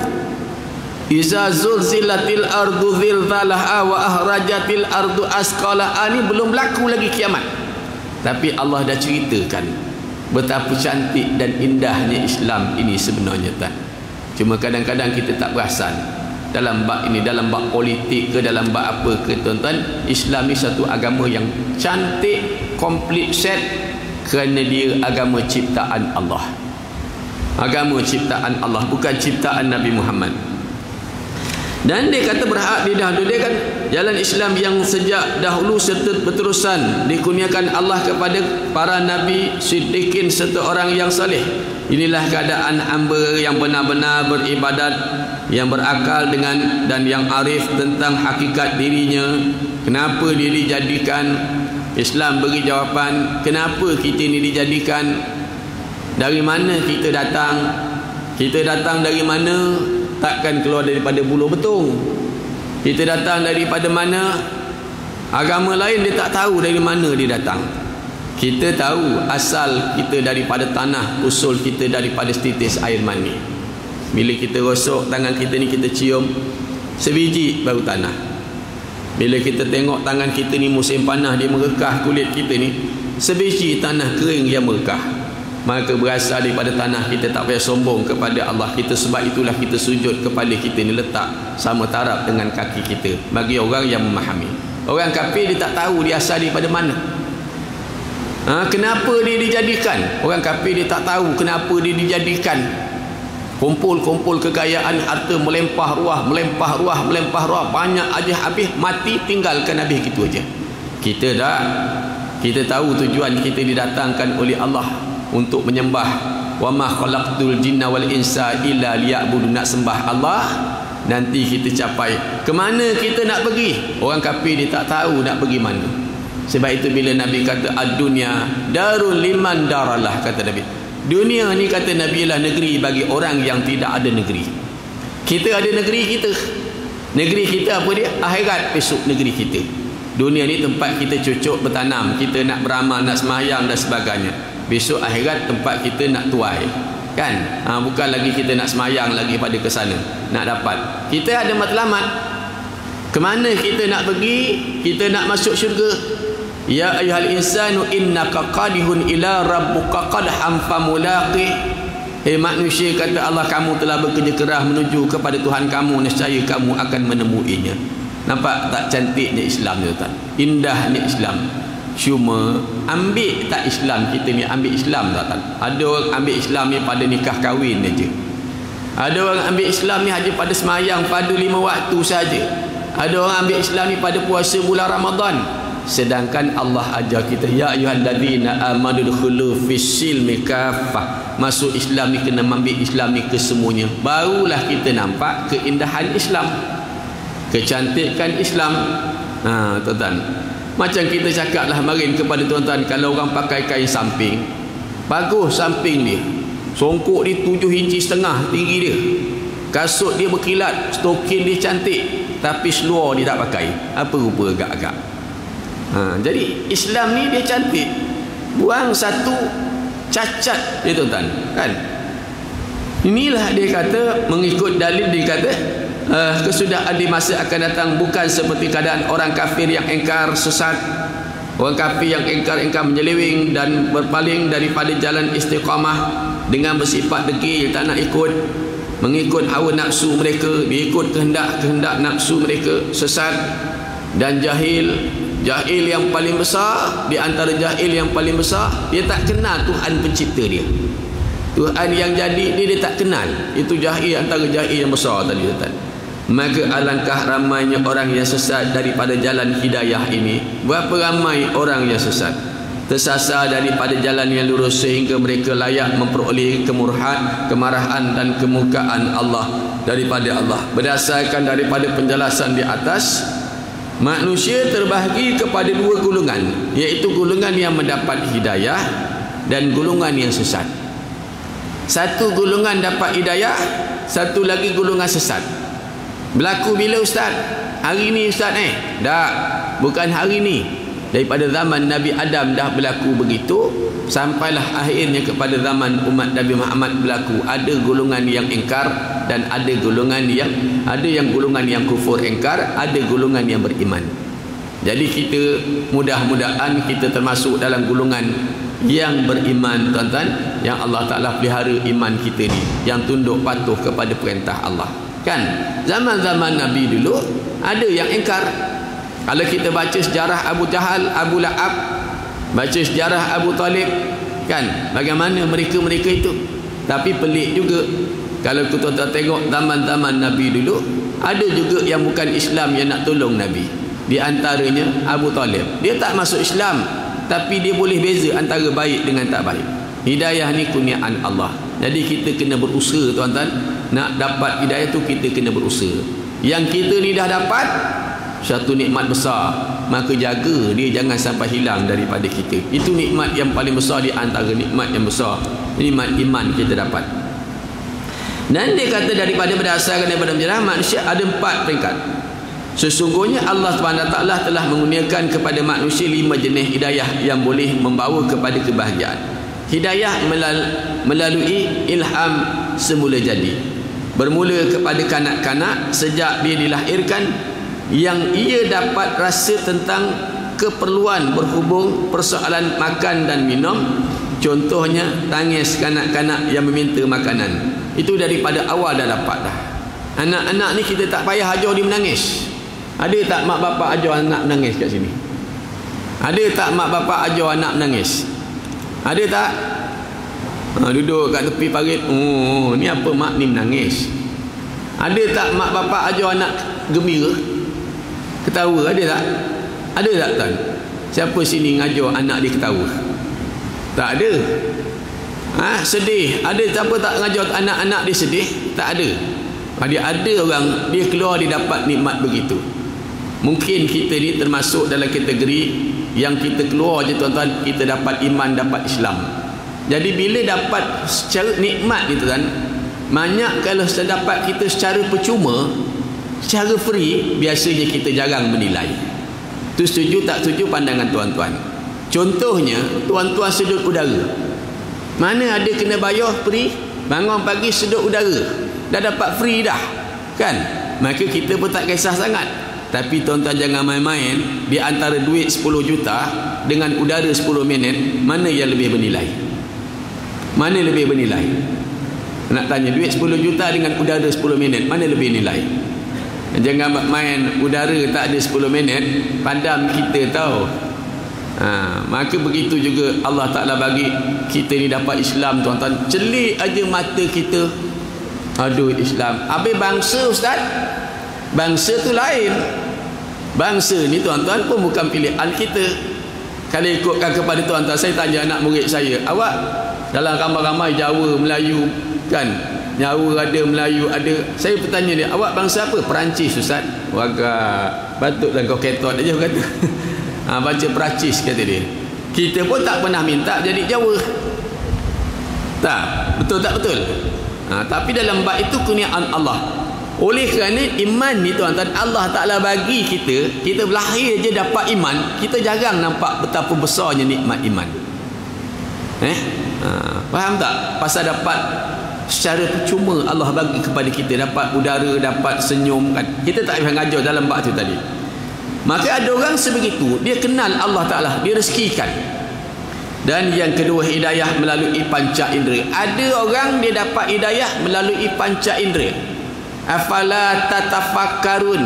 Speaker 2: Iza zulzilatil ardu zilzalaha wa ahrajatil ardu asqalaha, ni belum berlaku lagi kiamat. Tapi Allah dah ceritakan betapa cantik dan indahnya Islam ini sebenarnya tuan. Cuma kadang-kadang kita tak perasan dalam bab ini, dalam bab politik ke, dalam bab apa ke tuan-tuan, Islam ni satu agama yang cantik, complete set, kerana dia agama ciptaan Allah. Agama ciptaan Allah, bukan ciptaan Nabi Muhammad. Dan dia kata berhak didahulukan jalan Islam yang sejak dahulu serta berterusan dikurniakan Allah kepada para nabi, siddiqin serta orang yang saleh. Inilah keadaan hamba yang benar-benar beribadat, yang berakal dengan dan yang arif tentang hakikat dirinya. Kenapa dia dijadikan? Islam beri jawapan kenapa kita ni dijadikan. Dari mana kita datang? Kita datang dari mana? Takkan keluar daripada buluh betung. Kita datang daripada mana? Agama lain dia tak tahu dari mana dia datang. Kita tahu asal kita daripada tanah, usul kita daripada setitis air mani. Bila kita rosok tangan kita ni, kita cium sebiji baru tanah. Bila kita tengok tangan kita ni musim panas, dia merekah kulit kita ni, sebiji tanah kering yang merekah. Maka berasal daripada tanah. Kita tak payah sombong kepada Allah kita. Sebab itulah kita sujud, kepala kita ni letak sama taraf dengan kaki kita, bagi orang yang memahami. Orang kafir dia tak tahu dia asal daripada mana. Kenapa dia dijadikan? Orang kafir dia tak tahu kenapa dia dijadikan. Kumpul-kumpul kekayaan, harta melempah ruah, melempah ruah, melempah ruah, banyak aja habis, mati tinggalkan habis gitu aja. Kita dah, kita tahu tujuan kita didatangkan oleh Allah untuk menyembah. Wa ma khalaqtul jinna wal insa illa liya'budun, nak sembah Allah. Nanti kita capai. Kemana kita nak pergi? Orang kafir dia tak tahu nak pergi mana. Sebab itu bila Nabi kata ad-dunya darul liman daralah, kata Nabi, dunia ni kata Nabi lah negeri bagi orang yang tidak ada negeri. Kita ada negeri kita. Negeri kita apa dia? Akhirat besok negeri kita. Dunia ni tempat kita cucuk bertanam, kita nak beramal, nak sembahyang dan sebagainya. Besok akhirat tempat kita nak tuai, kan? Bukan lagi kita nak semayang lagi pada ke sana nak dapat. Kita ada matlamat. Kemana kita nak pergi? Kita nak masuk syurga. Ya ayyuhal insanu innaka qadihun ila rabbuka qadham famulaqih. Manusia, kata Allah, kamu telah bekerja keras menuju kepada Tuhan kamu, nescaya kamu akan menemuinya. Nampak tak cantiknya Islam ni tuan? Indahnya Islam. Cuma ambil tak Islam kita ni, ambil Islam tak? Ada orang ambil Islam ni pada nikah kahwin aja. Ada orang ambil Islam ni hanya pada semayang pada 5 waktu saja. Ada orang ambil Islam ni pada puasa bulan Ramadan. Sedangkan Allah ajar kita, ya ayyuhalladzina amanu dukhulu fis-silmi kaffah. Masuk Islam ni kena ambil Islam ni kesemuanya. Barulah kita nampak keindahan Islam, kecantikan Islam. Tuan-tuan, macam kita cakap lah kemarin kepada tuan-tuan, kalau orang pakai kain samping, bagus samping dia, songkok dia 7,5 inci tinggi dia, kasut dia berkilat, stokin dia cantik, tapi seluar dia tak pakai, apa rupa agak-agak. Jadi Islam ni dia cantik, buang satu cacat dia tuan-tuan, kan? Inilah dia kata, mengikut dalil dia kata, kesudahan di masa akan datang bukan seperti keadaan orang kafir yang engkar sesat. Orang kafir yang engkar menyeleweng dan berpaling daripada jalan istiqamah dengan bersifat degil, tak nak ikut, mengikut hawa nafsu mereka, diikut kehendak nafsu mereka, sesat dan jahil. Jahil yang paling besar, di antara jahil yang paling besar, dia tak kenal Tuhan pencipta dia. Tuhan yang jadi dia tak kenal. Itu jahil, antara jahil yang besar tadi tuan. Maka alangkah ramainya orang yang sesat daripada jalan hidayah ini. Berapa ramai orang yang sesat, tersasar daripada jalan yang lurus, sehingga mereka layak memperoleh kemarahan dan kemurkaan Allah daripada Allah. Berdasarkan daripada penjelasan di atas, Manusia terbahagi kepada dua golongan, iaitu golongan yang mendapat hidayah dan golongan yang sesat. Satu golongan dapat hidayah, satu lagi golongan sesat. Berlaku bila ustaz? Hari ni ustaz Tak, bukan hari ni. Daripada zaman Nabi Adam dah berlaku begitu, sampailah akhirnya kepada zaman umat Nabi Muhammad berlaku. Ada golongan yang ingkar dan ada golongan yang kufur ingkar, ada golongan yang beriman. Jadi kita mudah-mudahan kita termasuk dalam golongan yang beriman, tuan-tuan, yang Allah Ta'ala pelihara iman kita ni, yang tunduk patuh kepada perintah Allah. Kan zaman-zaman Nabi dulu ada yang ingkar. Kalau kita baca sejarah Abu Jahal, Abu La'ab, baca sejarah Abu Talib, kan bagaimana mereka-mereka itu. Tapi pelik juga, kalau kita tengok zaman-zaman Nabi dulu, ada juga yang bukan Islam yang nak tolong Nabi. Di antaranya Abu Talib. Dia tak masuk Islam, tapi dia boleh beza antara baik dengan tak baik. Hidayah ni kurniaan Allah. Jadi kita kena berusaha, tuan-tuan. Nak dapat hidayah tu kita kena berusaha. Yang kita ni dah dapat satu nikmat besar, maka jaga dia jangan sampai hilang daripada kita. Itu nikmat yang paling besar di antara nikmat yang besar, nikmat iman kita dapat. Dan dia kata daripada berdasarkan daripada menjerah manusia ada 4 peringkat. Sesungguhnya Allah SWT telah mengurniakan kepada manusia 5 jenis hidayah yang boleh membawa kepada kebahagiaan. Hidayah melalui ilham semula jadi, bermula kepada kanak-kanak sejak dia dilahirkan, yang ia dapat rasa tentang keperluan berhubung persoalan makan dan minum. Contohnya tangis kanak-kanak yang meminta makanan, itu daripada awal dah dapat dah. Anak-anak ni kita tak payah ajar dia menangis. Ada tak mak bapak ajar anak menangis kat sini? Ada tak mak bapak ajar anak menangis? Ada tak? Duduk kat tepi parit, oh ni apa mak ni menangis? Ada tak mak bapak ajar anak gembira, ketawa? Ada tak? Ada tak tuan? Siapa sini ngajar anak dia ketawa? Tak ada. Sedih, ada siapa tak ngajar anak-anak dia sedih? Tak ada. Dia ada orang dia keluar dia dapat nikmat begitu. Mungkin kita ni termasuk dalam kategori yang kita keluar je, tuan-tuan, kita dapat iman, dapat Islam. Jadi bila dapat secara nikmat ni, tuan, banyak kalau dapat kita secara percuma, secara free, biasanya kita jarang menilai. Tu setuju tak setuju pandangan tuan-tuan? Contohnya tuan-tuan sedut udara, mana ada kena bayar free? Bangun pagi sedut udara, dah dapat free dah, kan? Maka kita pun tak kisah sangat. Tapi tuan-tuan jangan main-main. Di antara duit 10 juta dengan udara 10 minit, mana yang lebih bernilai? Mana lebih bernilai? Nak tanya, duit 10 juta dengan udara 10 minit, mana lebih nilai? Jangan main udara tak ada 10 minit, padam kita tahu. Maka begitu juga Allah Ta'ala bagi kita ni dapat Islam, tuan-tuan. Celik aja mata kita, aduh Islam. Habis bangsa, ustaz, bangsa tu lain. Bangsa ni, tuan-tuan, pun bukan pilihan kita. Kalau ikutkan kepada tuan-tuan, saya tanya anak murid saya, awak dalam ramai-ramai Jawa, Melayu, kan? Jawa ada, Melayu ada. Saya bertanya dia, awak bangsa apa? Perancis, ustaz. Wagak, patutlah kau ketot aja kata. Baca Perancis, kata dia. Kita pun tak pernah minta jadi Jawa. Tak, betul tak betul? Tapi dalam bab itu kurniaan Allah. Oleh kerana iman ni, tuan-tuan, Allah Ta'ala bagi kita berlahir je dapat iman, kita jarang nampak betapa besarnya nikmat iman. Faham tak? Pasal dapat secara percuma Allah bagi kepada kita, dapat udara, dapat senyum, kan? Kita tak payah ngajar dalam bab tu tadi. Maka ada orang sebegitu, dia kenal Allah Ta'ala, dia rezekikan. Dan yang kedua, hidayah melalui panca indera. Ada orang dia dapat hidayah melalui panca indera. Afala tatafakkarun,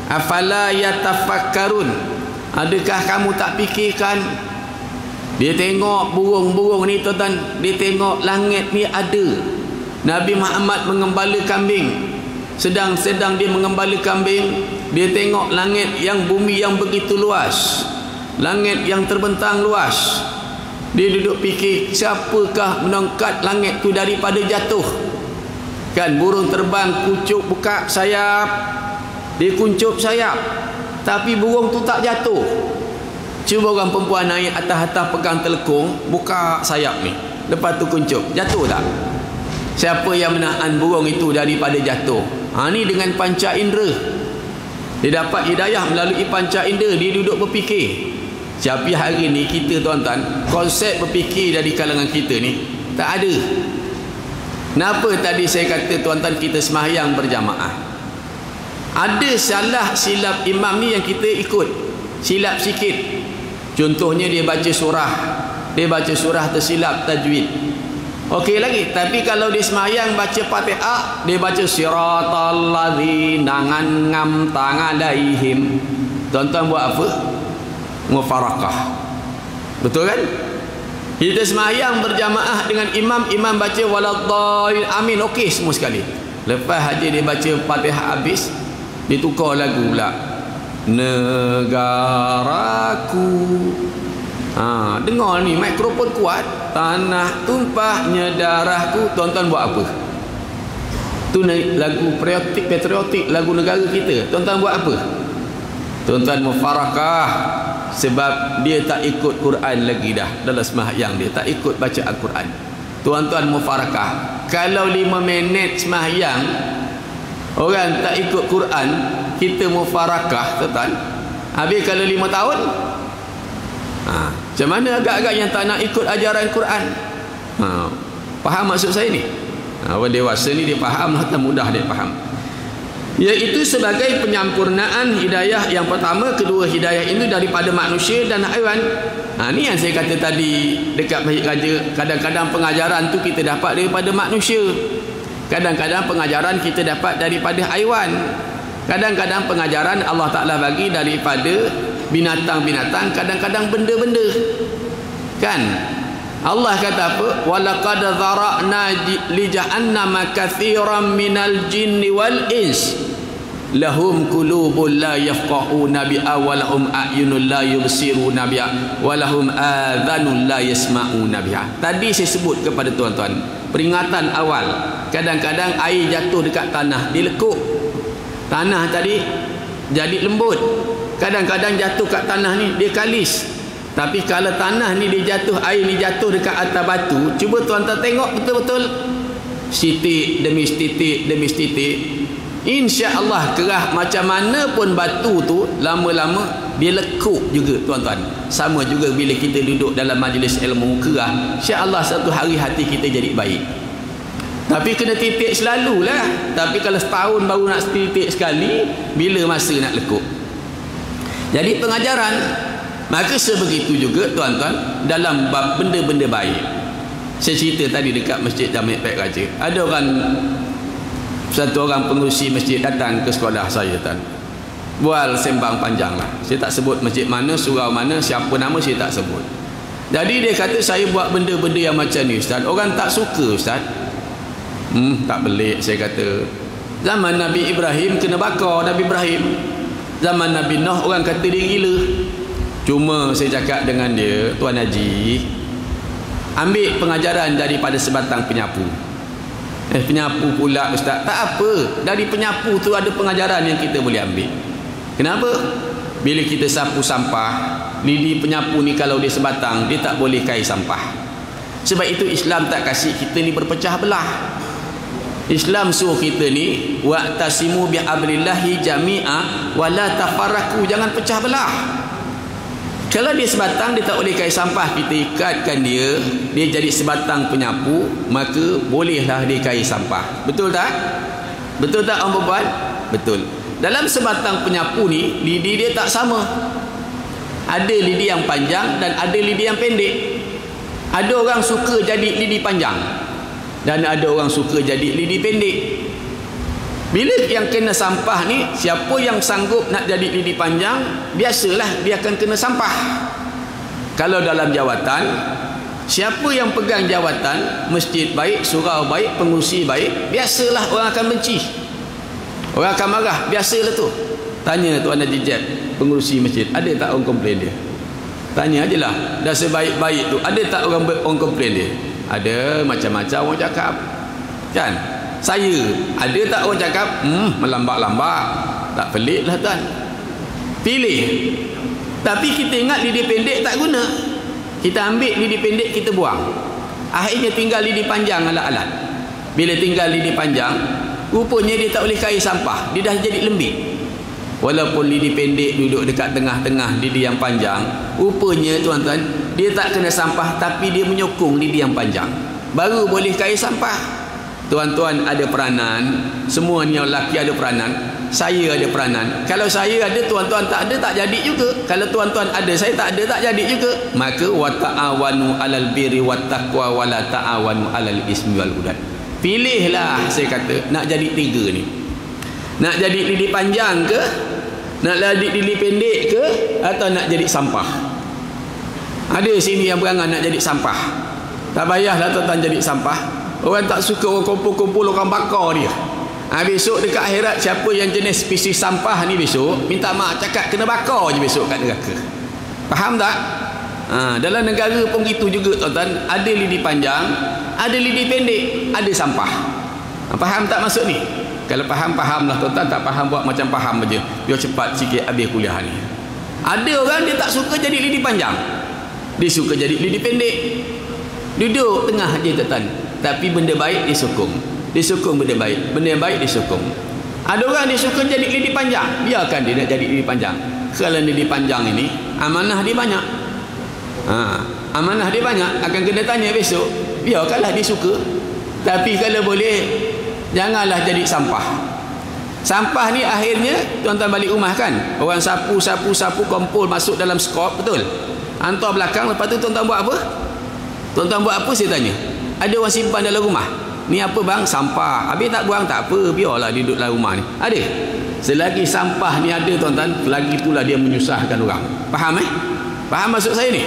Speaker 2: afala yatafakkarun. Adakah kamu tak fikirkan? Dia tengok burung-burung ni, tuan-tuan, dia tengok langit ni ada. Nabi Muhammad mengembala kambing, sedang dia mengembala kambing, dia tengok langit yang bumi yang begitu luas, langit yang terbentang luas. Dia duduk fikir, siapakah mengangkat langit tu daripada jatuh? Kan burung terbang, kuncup buka sayap, dia kuncup sayap, tapi burung tu tak jatuh. Cuba orang perempuan naik atas-atas pegang telekung, buka sayap ni, lepas tu kuncup, jatuh tak? Siapa yang menahan burung itu daripada jatuh? Ni dengan panca indera. Dia dapat hidayah melalui panca indera. Dia duduk berfikir. Tapi hari ni kita tuan-tuan, konsep berfikir dari kalangan kita ni tak ada. Kenapa tadi saya kata tuan-tuan kita sembahyang berjamaah? Ada salah silap imam ni yang kita ikut, silap sikit. Contohnya dia baca surah tersilap tajwid, okey lagi. Tapi kalau dia sembahyang baca Fatihah, dia baca siratal ladzina an'amta 'alaihim, tuan-tuan buat apa? Mufarakah. Betul kan? Kita sembahyang berjamaah dengan imam baca waladdallin amin, okey semua sekali. Lepas aja dia baca Fatihah habis, dia tukar lagu pula. Negaraku. Dengar ni mikrofon kuat, tanah tumpahnya darahku. Tuan-tuan buat apa? Tu lagu patriotik, lagu negara kita. Tuan-tuan buat apa? Tuan-tuan mufarakah, sebab dia tak ikut Quran lagi dah dalam sembahyang dia, tak ikut baca Al-Quran. Tuan-tuan mufarakah. Kalau 5 minit sembahyang orang tak ikut Quran, kita mufarakah tuan-tuan. Habis kalau 5 tahun, macam mana agak-agak yang tak nak ikut ajaran Quran? Faham maksud saya ni? Orang dewasa ni dia faham, tak mudah dia faham. Iaitu sebagai penyampurnaan hidayah yang pertama. Kedua, hidayah itu daripada manusia dan haiwan. Ni yang saya kata tadi dekat Masjid Raja, kadang-kadang pengajaran tu kita dapat daripada manusia, kadang-kadang pengajaran kita dapat daripada haiwan, kadang-kadang pengajaran Allah Ta'ala bagi daripada binatang-binatang, kadang-kadang benda-benda. Kan? Allah kata apa? Walaqad dzara'na li jahannama katsiran minal jinni wal ins lahum qulubun la yafqahuna biha wa lahum a'yunun la yubsiruna biha wa lahum adhanun la yasma'una biha. Tadi saya sebut kepada tuan-tuan, peringatan awal, kadang-kadang air jatuh dekat tanah, dia lekuk. Tanah tadi jadi lembut. Kadang-kadang jatuh kat tanah ni dia kalis. Tapi kalau tanah ni dia jatuh, air ni jatuh dekat atas batu, cuba tuan-tuan tengok betul-betul, setitik demi setitik demi setitik, insya-Allah kerah macam mana pun batu tu, lama-lama dia lekuk juga tuan-tuan. Sama juga bila kita duduk dalam majlis ilmu, kerah, insya-Allah satu hari hati kita jadi baik. Tapi kena titik selalulah. Tapi kalau setahun baru nak titik sekali, bila masa nak lekuk? Jadi pengajaran. Maka sebegitu juga tuan-tuan dalam bab benda-benda baik. Saya cerita tadi dekat Masjid Jami' Pek Raja, ada satu orang pengurusi masjid datang ke sekolah saya tuan. Bual sembang panjang lah. Saya tak sebut masjid mana, surau mana, siapa nama saya tak sebut. Jadi dia kata saya buat benda-benda yang macam ni ustaz, orang tak suka ustaz. Tak belik saya kata. Zaman Nabi Ibrahim kena bakar Nabi Ibrahim. Zaman Nabi Nuh orang kata dia gila. Cuma saya cakap dengan dia, Tuan Haji, ambil pengajaran daripada sebatang penyapu. Penyapu pula ustaz. Tak apa, dari penyapu tu ada pengajaran yang kita boleh ambil. Kenapa? Bila kita sapu sampah, lidi penyapu ni kalau dia sebatang, dia tak boleh kain sampah. Sebab itu Islam tak kasih kita ni berpecah belah. Islam suruh kita ni wa'tasimu bihablillahi jami'a wa la tafarraqu, jangan pecah belah. Kalau dia sebatang, dia tak boleh kain sampah, kita ikatkan dia jadi sebatang penyapu, maka bolehlah dia kain sampah. Betul tak? Betul tak orang perempuan? Betul. Dalam sebatang penyapu ni, lidi dia tak sama. Ada lidi yang panjang dan ada lidi yang pendek. Ada orang suka jadi lidi panjang dan ada orang suka jadi lidi pendek. Bila yang kena sampah ni, siapa yang sanggup nak jadi lidi panjang, biasalah dia akan kena sampah. Kalau dalam jawatan, siapa yang pegang jawatan, masjid baik, surau baik, pengurusi baik, biasalah orang akan benci, orang akan marah, biasalah tu. Tanya Tuan Haji Jeb, pengurusi masjid, ada tak orang komplain dia? Tanya je lah, dah sebaik-baik tu, ada tak orang komplain dia? Ada, macam-macam orang cakap, kan? Saya, ada tak orang cakap melambat-lambat? Tak pelik lah tuan. Pilih. Tapi kita ingat lidi pendek tak guna. Kita ambil lidi pendek, kita buang. Akhirnya tinggal lidi panjang alat-alat. Bila tinggal lidi panjang, rupanya dia tak boleh kait sampah. Dia dah jadi lembik. Walaupun lidi pendek duduk dekat tengah-tengah lidi yang panjang, rupanya tuan-tuan, dia tak kena sampah, tapi dia menyokong lidi yang panjang. Baru boleh kait sampah. Tuan-tuan ada peranan, semua ni yang lelaki ada peranan, saya ada peranan. Kalau saya ada, tuan-tuan tak ada, tak jadi juga. Kalau tuan-tuan ada, saya tak ada, tak jadi juga. Maka wa ta'awanu 'alal birri wat taqwa wa la ta'awanu 'alal ismi wal udwan. Pilihlah, saya kata, nak jadi tiga ni. Nak jadi lidi panjang ke? Nak jadi lidi pendek ke? Atau nak jadi sampah? Ada sini yang berangan nak jadi sampah. Tak payahlah tuan-tuan jadi sampah. Orang tak suka orang kumpul-kumpul, orang bakar dia. Besok dekat akhirat, siapa yang jenis spesies sampah ni besok, minta maaf cakap kena bakar je besok kat neraka. Faham tak? Dalam negara pun gitu juga tuan-tuan. Ada lidi panjang, ada lidi pendek, ada sampah. Faham tak maksud ni? Kalau faham, fahamlah tuan-tuan. Tak faham, buat macam faham aja. Biar cepat sikit habis kuliah ni. Ada orang dia tak suka jadi lidi panjang, dia suka jadi lidi pendek. Duduk tengah je tuan-tuan. Tapi benda baik disokong. Disokong benda baik. Benda yang baik disokong. Ada orang dia suka jadi lidi panjang. Biarkan dia nak jadi lidi panjang. Kalau lidi panjang ini, amanah dia banyak. Amanah dia banyak. Akan kena tanya besok. Biarkanlah dia suka. Tapi kalau boleh, janganlah jadi sampah. Sampah ni akhirnya, tuan-tuan balik rumah kan, orang sapu kumpul masuk dalam skop, betul? Hantar belakang, lepas tu tuan-tuan buat apa? Tuan-tuan buat apa, saya tanya. Ada orang simpan dalam rumah. Ni apa bang? Sampah. Habis tak buang tak apa. Biarlah dia duduk dalam rumah ni. Ada. Selagi sampah ni ada tuan-tuan, lagi itulah dia menyusahkan orang. Faham Faham maksud saya ni?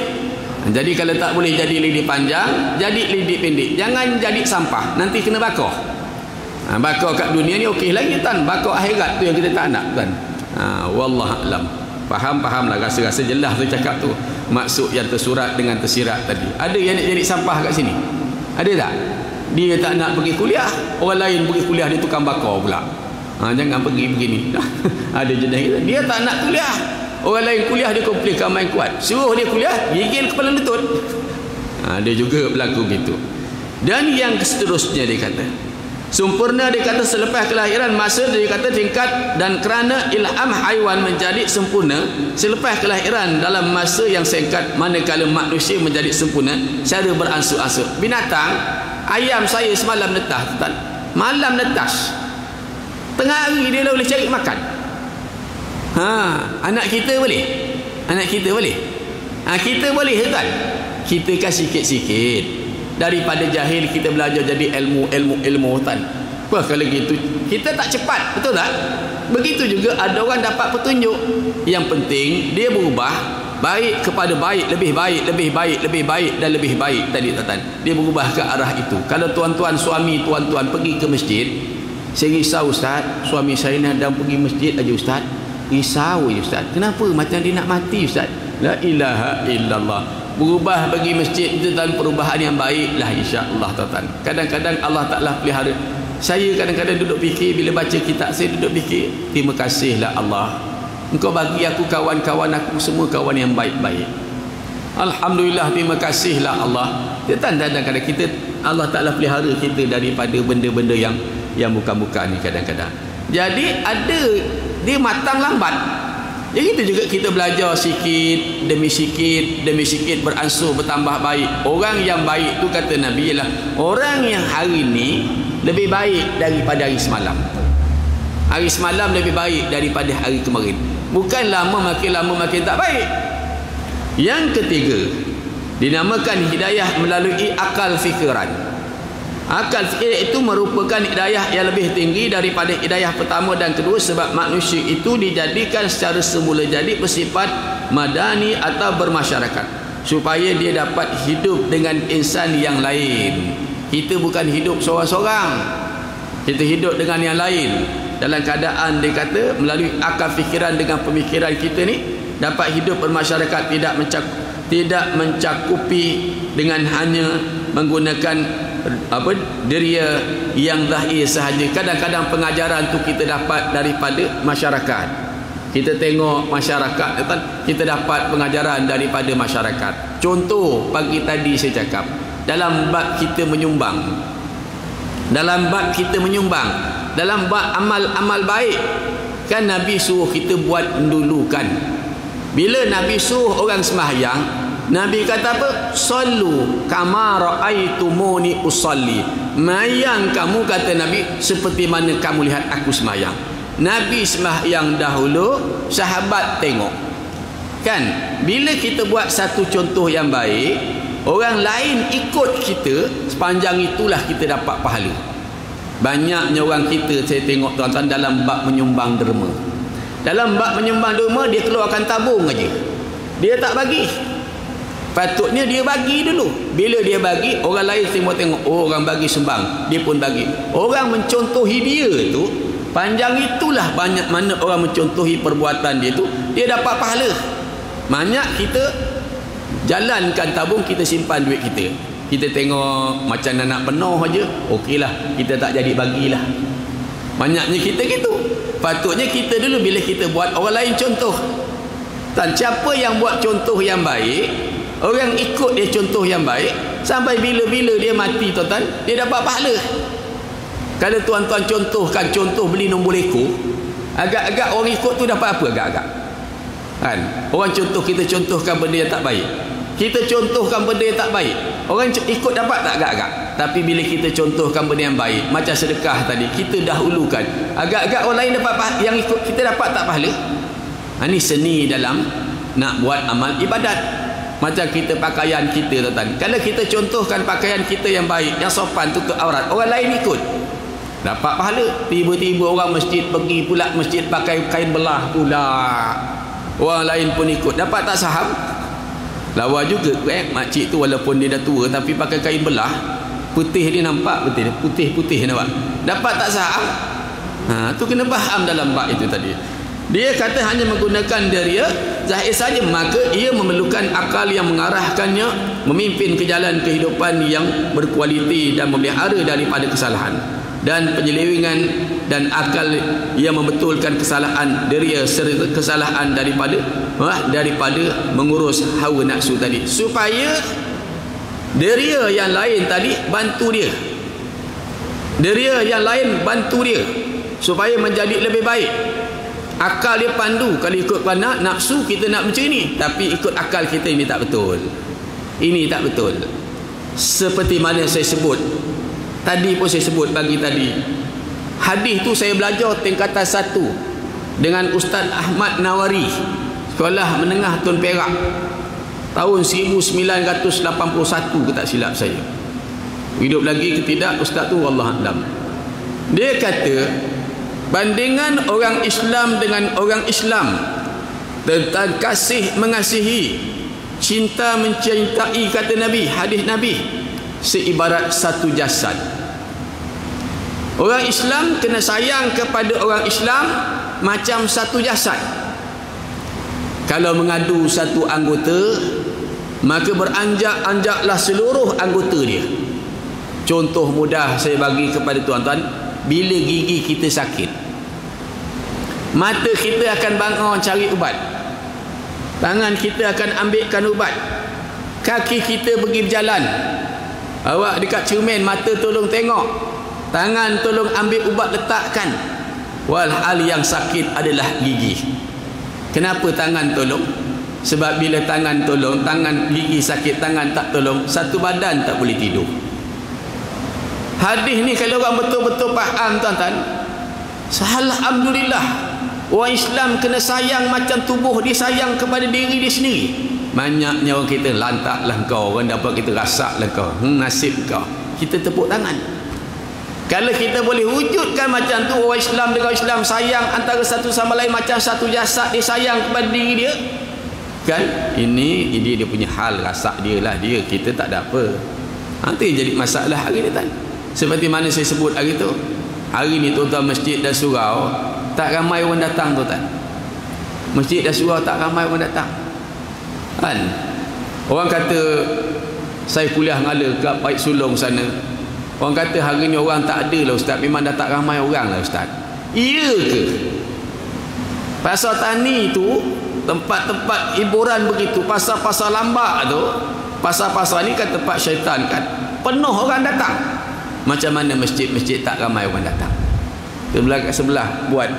Speaker 2: Jadi kalau tak boleh jadi lidi panjang, jadi lidi pendek. Jangan jadi sampah. Nanti kena bakar. Bakar kat dunia ni okey lagi tuan. Bakar akhirat tu yang kita tak nak tuan. Wallahualam. Faham-fahamlah. Rasa-rasa jelas tu cakap tu. Maksud yang tersurat dengan tersirat tadi. Ada yang nak jadi sampah kat sini? Ada tak? Dia tak nak pergi kuliah, orang lain pergi kuliah, dia tukang bakar pula. Jangan pergi begini. Ada jenis kita. Dia tak nak kuliah, orang lain kuliah, dia komplain kau main kuat. Suruh dia kuliah, gigil kepala lutut. Ada juga berlaku gitu. Dan yang seterusnya dia kata, sempurna dia kata selepas kelahiran, masa dia kata tingkat dan kerana ilham haiwan menjadi sempurna selepas kelahiran dalam masa yang singkat, manakala manusia menjadi sempurna secara beransur-ansur. Binatang, ayam saya semalam netas, malam netas, tengah hari dia boleh cari makan. Anak kita boleh? Anak kita boleh? Kita boleh kan? Kita kasih sikit-sikit. Daripada jahil kita belajar jadi ilmu tan. Wah, kalau gitu kita tak cepat, betul tak? Begitu juga ada orang dapat petunjuk. Yang penting dia berubah baik kepada baik, lebih baik, lebih baik, lebih baik dan lebih baik tadi tuan. Dia berubah ke arah itu. Kalau tuan-tuan suami tuan-tuan pergi ke masjid, saya risau ustaz, suami saya nak dan pergi masjid aja ustaz. Risau je ustaz. Kenapa? Macam dia nak mati ustaz. La ilaha illallah. Berubah bagi masjid itu dan perubahan yang baiklah insya-Allah tuan-tuan. Kadang-kadang Allah Taala pelihara. Saya kadang-kadang duduk fikir bila baca kitab, saya duduk fikir, terima kasihlah Allah. Engkau bagi aku kawan-kawan aku semua kawan yang baik-baik. Alhamdulillah, terima kasihlah Allah. Kadang-kadang kita Allah Taala pelihara kita daripada benda-benda yang bukan-bukan ni kadang-kadang. Jadi ada dia matang lambat. Jadi itu juga kita belajar sikit demi sikit beransur bertambah baik. Orang yang baik tu kata Nabi ialah orang yang hari ni lebih baik daripada hari semalam. Hari semalam lebih baik daripada hari kemarin. Bukan lama makin tak baik. Yang ketiga, dinamakan hidayah melalui akal fikiran. Akal fikir itu merupakan hidayah yang lebih tinggi daripada hidayah pertama dan kedua, sebab manusia itu dijadikan secara semula jadi bersifat madani atau bermasyarakat supaya dia dapat hidup dengan insan yang lain. Kita bukan hidup seorang-seorang, kita hidup dengan yang lain dalam keadaan dia kata melalui akal fikiran dengan pemikiran kita ni dapat hidup bermasyarakat, tidak mencakupi dengan hanya menggunakan deria yang zahir sahaja. Kadang-kadang pengajaran tu kita dapat daripada masyarakat. Kita tengok masyarakat, kita dapat pengajaran daripada masyarakat. Contoh pagi tadi saya cakap, dalam bab kita menyumbang, dalam bab amal-amal baik, kan Nabi suruh kita buat dulukan. Bila Nabi suruh orang sembahyang, Nabi kata apa? Sallu kama ra'aitumuni usalli. Mayang kamu, kata Nabi, seperti mana kamu lihat aku sembahyang. Nabi sembahyang dahulu, sahabat tengok. Kan? Bila kita buat satu contoh yang baik, orang lain ikut kita, sepanjang itulah kita dapat pahala. Banyaknya orang kita, saya tengok tuan-tuan, dalam bab menyumbang derma. Dalam bab menyumbang derma, dia keluarkan tabung aja. Dia tak bagi. Patutnya dia bagi dulu. Bila dia bagi, orang lain semua tengok, oh orang bagi sumbang, dia pun bagi. Orang mencontohi dia tu, panjang itulah banyak mana orang mencontohi perbuatan dia tu, dia dapat pahala. Banyak kita jalankan tabung, kita simpan duit kita. Kita tengok macam nak penuh aja, okeylah, kita tak jadi bagilah. Banyaknya kita gitu. Patutnya kita dulu bila kita buat, orang lain contoh. Dan siapa yang buat contoh yang baik, orang ikut dia contoh yang baik, sampai bila-bila dia mati tuan-tuan, dia dapat pahala. Kalau tuan-tuan contohkan, contoh beli nombor ekor, agak-agak orang ikut tu dapat apa agak-agak? Kan? Orang contoh, kita contohkan benda yang tak baik, kita contohkan benda yang tak baik, orang ikut dapat tak agak-agak? Tapi bila kita contohkan benda yang baik, macam sedekah tadi, kita dahulukan, agak-agak orang lain dapat, yang ikut kita dapat tak pahala? Ini seni dalam nak buat amal ibadat. Macam kita pakaian kita tuan-tuan, kalau kita contohkan pakaian kita yang baik, yang sopan, tutup aurat, orang lain ikut, dapat pahala. Tiba-tiba orang masjid pergi pula masjid pakai kain belah pula, orang lain pun ikut, dapat tak saham? Lawa juga makcik tu, walaupun dia dah tua tapi pakai kain belah, putih dia nampak, betul, putih-putih nampak, dapat tak saham? Tu kena faham dalam bab itu tadi. Dia kata hanya menggunakan deria zahir saja, maka ia memerlukan akal yang mengarahkannya memimpin ke jalan kehidupan yang berkualiti dan memelihara daripada kesalahan dan penyelewengan, dan akal yang membetulkan kesalahan deria serta kesalahan daripada mengurus hawa nafsu tadi, supaya deria yang lain tadi bantu dia, deria yang lain bantu dia supaya menjadi lebih baik. Akal dia pandu, kalau ikut pandang nafsu kita nak macam ni, tapi ikut akal kita ini tak betul, ini tak betul. Seperti mana saya sebut tadi pun, saya sebut pagi tadi, hadis tu saya belajar tingkatan 1 dengan Ustaz Ahmad Nawari, Sekolah Menengah Tun Perak, tahun 1981 ke tak silap saya. Hidup lagi ke tidak Ustaz tu, wallahualam. Dia kata bandingan orang Islam dengan orang Islam tentang kasih mengasihi, cinta mencintai, kata Nabi, hadis Nabi, seibarat satu jasad. Orang Islam kena sayang kepada orang Islam macam satu jasad. Kalau mengadu satu anggota, maka beranjak-anjaklah seluruh anggota dia. Contoh mudah saya bagi kepada tuan-tuan, bila gigi kita sakit, mata kita akan bangun cari ubat, tangan kita akan ambilkan ubat, kaki kita pergi berjalan, awak dekat cermin, mata tolong tengok, tangan tolong ambil ubat letakkan. Walhal yang sakit adalah gigi. Kenapa tangan tolong? Sebab bila tangan tolong, gigi sakit, tangan tak tolong, satu badan tak boleh tidur. Hadis ni kalau orang betul-betul faham tuan-tuan, alhamdulillah, orang Islam kena sayang macam tubuh dia sayang kepada diri dia sendiri. Banyaknya orang kita, lantaklah kau, orang dapat kita rasaklah kau, nasib kau, kita tepuk tangan. Kalau kita boleh wujudkan macam tu, orang Islam dengan orang Islam sayang antara satu sama lain macam satu jasad, dia sayang kepada diri dia, kan? Ini dia punya hal, rasak dia lah dia, kita tak ada apa. Nanti jadi masalah hari ni kan. Seperti mana saya sebut hari tu, hari ni tuan-tuan, masjid dan surau tak ramai orang datang tuan-tuan. Masjid dan surau tak ramai orang datang, kan? Orang kata saya kuliah ngala kat Baik Sulong sana, orang kata hari ni orang tak ada lah ustaz, memang dah tak ramai orang lah ustaz. Iya ke? Pasar Tani tu, tempat-tempat hiburan begitu, pasar-pasar lambak tu, pasar-pasar ni kan tempat syaitan kan, penuh orang datang. Macam mana masjid-masjid tak ramai orang datang? Sebelah buat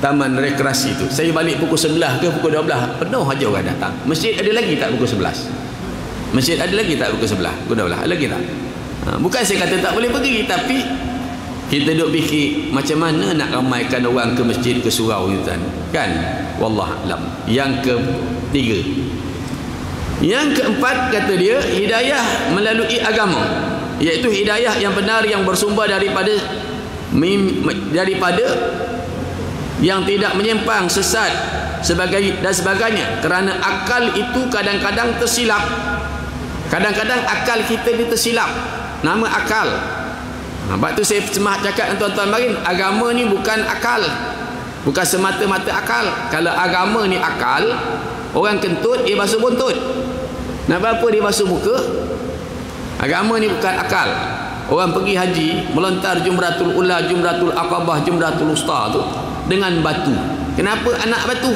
Speaker 2: taman rekreasi tu, saya balik pukul 11 ke pukul 12, penuh aja orang datang. Masjid ada lagi tak pukul 11? Masjid ada lagi tak pukul 11? Pukul 12 ada lagi tak? Bukan saya kata tak boleh pergi, tapi kita duk fikir macam mana nak ramaikan orang ke masjid, ke surau kan? Wallahualam. Yang ketiga, yang keempat kata dia, hidayah melalui agama, iaitu hidayah yang benar yang bersumber daripada yang tidak menyimpang, sesat dan sebagainya. Kerana akal itu kadang-kadang tersilap. Kadang-kadang akal kita ni tersilap. Nama akal. Sebab tu saya cemah cakap dengan tuan-tuan marin, agama ni bukan akal, bukan semata-mata akal. Kalau agama ni akal, orang kentut dia basuh buntut, nak apa dia basuh muka. Agama ni bukan akal. Orang pergi haji, melontar Jumratul Ula, Jumratul Aqabah, Jumratul Usta tu dengan batu. Kenapa anak batu?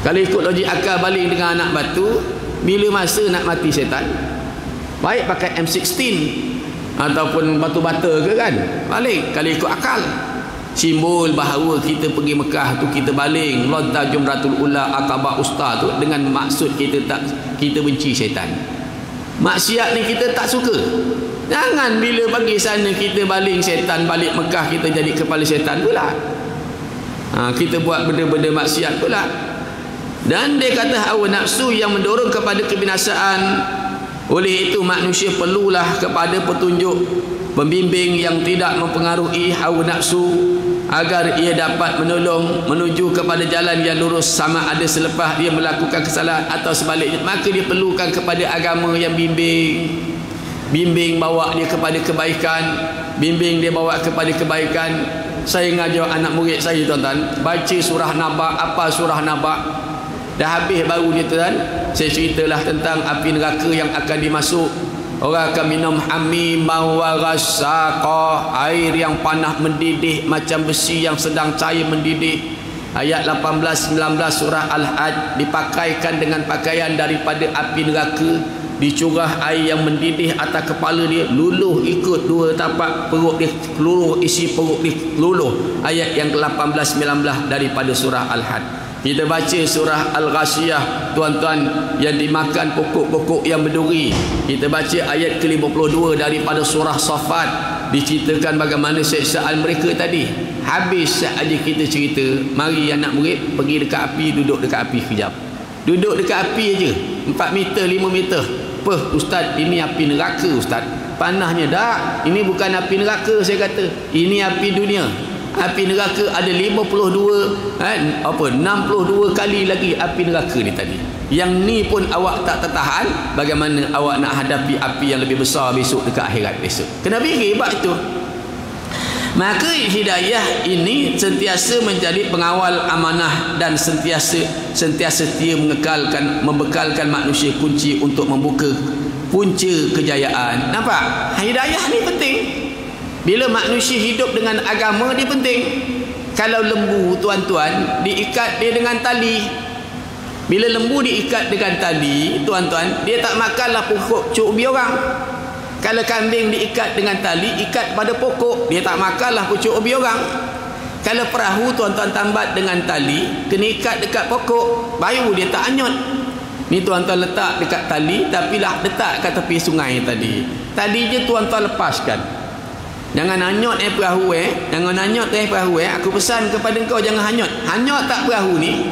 Speaker 2: Kalau ikut logik akal balik dengan anak batu, bila masa nak mati syaitan, baik pakai M16 ataupun batu bata ke kan, balik. Kalau ikut akal, simbol bahawa kita pergi Mekah tu, kita baling lontar Jumratul Ula, Aqabah, Usta tu dengan maksud kita benci syaitan. Maksiat ni kita tak suka. Jangan bila pergi sana kita baling syaitan, balik Mekah kita jadi kepala syaitan pula. Kita buat benda-benda maksiat pula. Dan dia kata hawa nafsu yang mendorong kepada kebinasaan. Oleh itu manusia perlulah kepada petunjuk pembimbing yang tidak mempengaruhi hawa nafsu, agar ia dapat menolong menuju kepada jalan yang lurus, sama ada selepas dia melakukan kesalahan atau sebaliknya. Maka dia perlukan kepada agama yang bimbing bawa dia kepada kebaikan, bimbing dia bawa kepada kebaikan. Saya ngajar anak murid saya tuan-tuan, baca surah Naba. Apa surah Naba? Dah habis baru dia tuan, saya ceritalah tentang api neraka yang akan dimasuk. Orang akan minum hamim wa ghassaqa, air yang panas mendidih macam besi yang sedang cair mendidih. Ayat 18-19 surah Al-Hajj, dipakaikan dengan pakaian daripada api neraka, dicurah air yang mendidih atas kepala dia, luluh ikut dua tapak perut dia, seluruh isi perut dia luluh. Ayat yang ke-18-19 daripada surah Al-Hajj. Kita baca surah Al-Ghasyiyah tuan-tuan, yang dimakan pokok-pokok yang berduri. Kita baca ayat ke-52 daripada surah Safat, diceritakan bagaimana siksaan mereka tadi. Habis saja kita cerita, mari anak murid pergi dekat api, duduk dekat api kejap. Duduk dekat api aja 4 meter 5 meter. Ustaz, ini api neraka ustaz. Panahnya dak, ini bukan api neraka saya kata. Ini api dunia. Api neraka ada 62 kali lagi api neraka ni tadi. Yang ni pun awak tak tertahan, bagaimana awak nak hadapi api yang lebih besar besok dekat akhirat besok? Kena fikir bab itu. Maka hidayah ini sentiasa menjadi pengawal amanah dan sentiasa setia membekalkan manusia kunci untuk membuka punca kejayaan. Nampak? Hidayah ni penting. Bila manusia hidup dengan agama, dia penting. Kalau lembu tuan-tuan, diikat dia dengan tali. Bila lembu diikat dengan tali tuan-tuan, dia tak makanlah pokok cuk ubi orang. Kalau kambing diikat dengan tali, ikat pada pokok, dia tak makanlah pucuk ubi orang. Kalau perahu tuan-tuan tambat dengan tali, kena ikat dekat pokok, baru dia tak hanyut. Ni tuan-tuan letak dekat tali, tapi lah letak kat tepi sungai tadi. Tadi je tuan-tuan lepaskan. Jangan hanyut perahu jangan hanyut perahu aku pesan kepada kau, jangan hanyut. Hanyut tak perahu ni?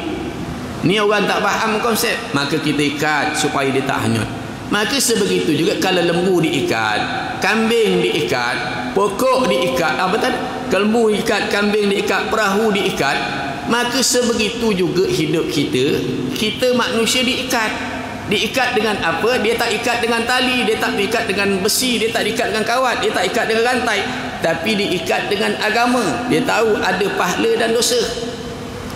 Speaker 2: Ni orang tak faham konsep. Maka kita ikat supaya dia tak hanyut. Maka sebegitu juga kalau lembu diikat, kambing diikat, pokok diikat, lembu diikat, kambing diikat, perahu diikat, maka sebegitu juga hidup kita manusia diikat. Diikat dengan apa? Dia tak ikat dengan tali, dia tak diikat dengan besi, dia tak diikat dengan kawat, dia tak ikat dengan rantai, tapi diikat dengan agama. Dia tahu ada pahala dan dosa.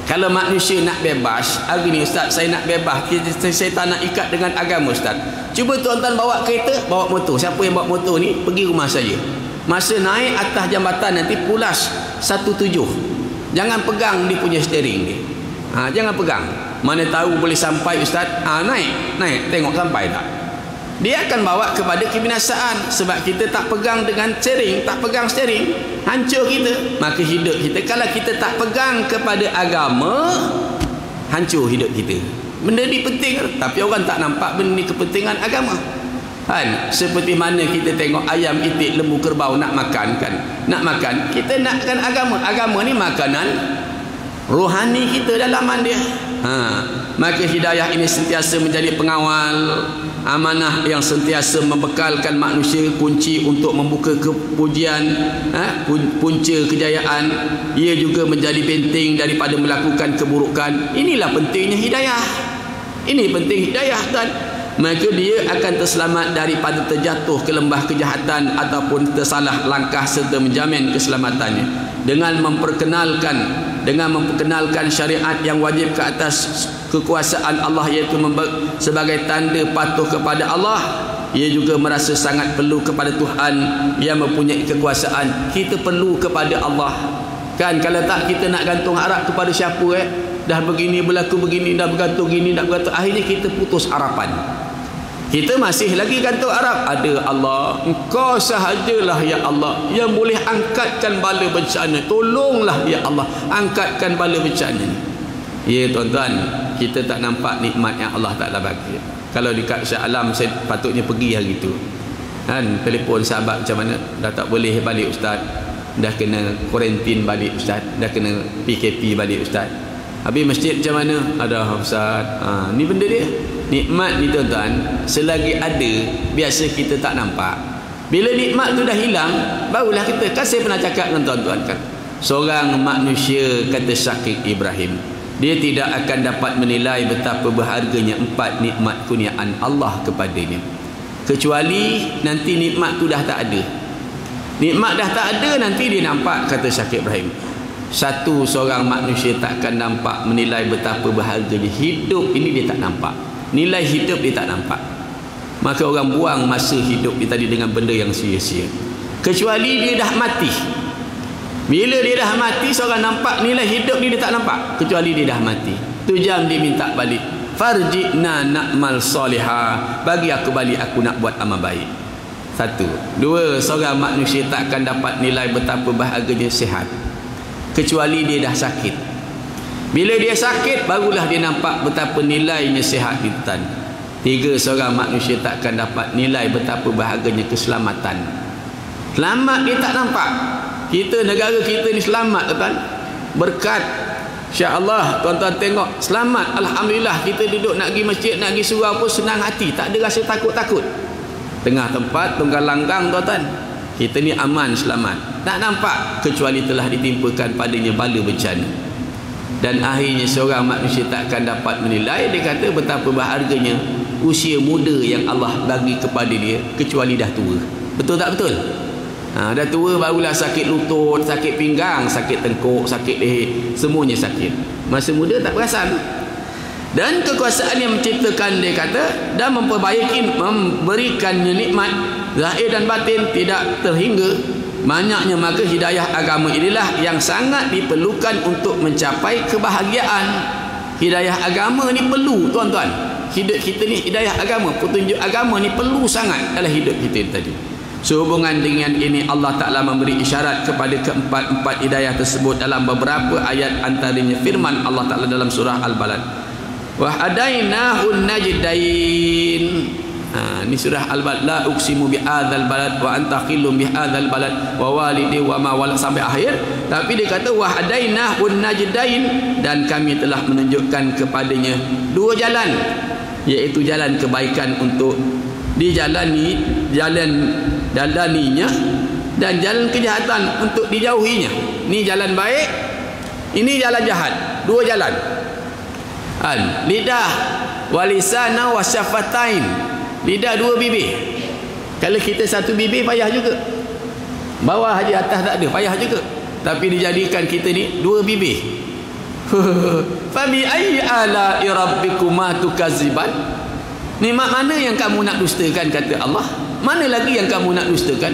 Speaker 2: Kalau manusia nak bebas, hari ni ustaz saya nak bebas, saya tak nak ikat dengan agama ustaz. Cuba tuan-tuan bawa kereta, bawa motor. Siapa yang bawa motor ni pergi rumah saya. Masa naik atas jambatan nanti pulas 17. Jangan pegang dia punya steering ni. Jangan pegang. Mana tahu boleh sampai ustaz. Naik tengok sampai tak. Dia akan bawa kepada kebinasaan. Sebab kita tak pegang dengan steering, tak pegang steering, hancur kita. Maka hidup kita, kalau kita tak pegang kepada agama, hancur hidup kita. Benda ni penting, tapi orang tak nampak benda ni kepentingan agama. Kan? Seperti mana kita tengok ayam, itik, lembu, kerbau nak makan kan? Nak makan, kita nakkan agama. Agama ni makanan rohani kita, dalaman dia. Maka hidayah ini sentiasa menjadi pengawal, amanah yang sentiasa membekalkan manusia, kunci untuk membuka kepujian, punca kejayaan. Ia juga menjadi benteng daripada melakukan keburukan. Inilah pentingnya hidayah. Ini penting hidayah, tuan. Maka dia akan terselamat daripada terjatuh ke lembah kejahatan ataupun tersalah langkah serta menjamin keselamatannya dengan memperkenalkan syariat yang wajib ke atas kekuasaan Allah, iaitu sebagai tanda patuh kepada Allah. Ia juga merasa sangat perlu kepada Tuhan yang mempunyai kekuasaan. Kita perlu kepada Allah kan. Kalau tak, kita nak gantung harap kepada siapa dah begini berlaku begini, dah bergantung gini, dah bergantung, akhirnya kita putus harapan. Kita masih lagi gantung harap ada Allah. Engkau sahajalah ya Allah yang boleh angkatkan bala bencana. Tolonglah ya Allah, angkatkan bala bencana ni. Ya tuan-tuan, kita tak nampak nikmat yang Allah Ta'ala bagi. Kalau dekat Shah Alam, saya patutnya pergi hari tu kan. Telefon sahabat macam mana, dah tak boleh balik ustaz, dah kena kuarantin balik ustaz, dah kena PKP balik ustaz. Habis masjid macam mana? Ada ustaz. Ni benda dia. Nikmat ni tuan-tuan, selagi ada, biasa kita tak nampak. Bila nikmat tu dah hilang, barulah kita. Kan saya pernah cakap dengan tuan-tuan kan, seorang manusia, kata Syakir Ibrahim, dia tidak akan dapat menilai betapa berharganya 4 nikmat kurniaan Allah kepadanya, kecuali nanti nikmat tu dah tak ada. Nikmat dah tak ada, nanti dia nampak, kata Syakir Ibrahim. Satu, seorang manusia takkan nampak menilai betapa berharganya hidup ini, dia tak nampak. Nilai hidup dia tak nampak. Maka orang buang masa hidup dia tadi dengan benda yang sia-sia, kecuali dia dah mati. Bila dia dah mati, seorang nampak nilai hidup ni, dia tak nampak, kecuali dia dah mati. Tu jam dia minta balik, farji'na na'mal salihah, bagi aku balik, aku nak buat amal baik. Satu. Dua, seorang manusia takkan dapat nilai betapa bahagianya sihat, kecuali dia dah sakit. Bila dia sakit, barulah dia nampak betapa nilainya sihat itu. Tiga, seorang manusia takkan dapat nilai betapa bahagianya keselamatan. Selamat dia tak nampak. Kita, negara kita ni selamat tuan, berkat insya-Allah. Tuan-tuan tengok, selamat, alhamdulillah. Kita duduk nak pergi masjid, nak pergi surau pun senang hati, tak ada rasa takut-takut. Tengah tempat tunggal langgang tuan-tuan, kita ni aman, selamat. Tak nampak, kecuali telah ditimpakan padanya bala bencana. Dan akhirnya seorang manusia takkan dapat menilai, dia kata, betapa berharganya usia muda yang Allah bagi kepada dia, kecuali dah tua. Betul tak betul? Dah tua barulah sakit lutut, sakit pinggang, sakit tengkuk, sakit leher, semuanya sakit. Masa muda tak perasan. Dan kekuasaan yang menciptakan, dia kata, dan memperbaiki, memberikannya nikmat zahir dan batin tidak terhingga banyaknya. Maka hidayah agama inilah yang sangat diperlukan untuk mencapai kebahagiaan. Hidayah agama ni perlu tuan-tuan. Hidup kita ni hidayah agama, petunjuk agama ni perlu sangat dalam hidup kita tadi. Sehubungan dengan ini, Allah Ta'ala memberi isyarat kepada keempat-empat hidayah tersebut dalam beberapa ayat, antaranya firman Allah Ta'ala dalam surah Al-Balad, wa hadainahun najdain. Ini surah Al-Balad, la uqsimu bihadzal balad wa anta khillum bihadzal balad wa walidi wa ma walad, sampai akhir. Tapi dia kata wa hadainahun najdain, dan kami telah menunjukkan kepadanya dua jalan, iaitu jalan kebaikan untuk dijalani, jalaninya, dan jalan kejahatan untuk dijauhinya. Ini jalan baik, ini jalan jahat, dua jalan. Lidah walisana wasyafatain, lidah dua bibir. Kalau kita satu bibir payah juga, bawah haji atas tak ada, payah juga. Tapi dijadikan kita ni dua bibir. Fabi ayyi ala'i rabbikuma tukaziban, nikmat mana yang kamu nak dustakan, kata Allah. Mana lagi yang kamu nak dustakan?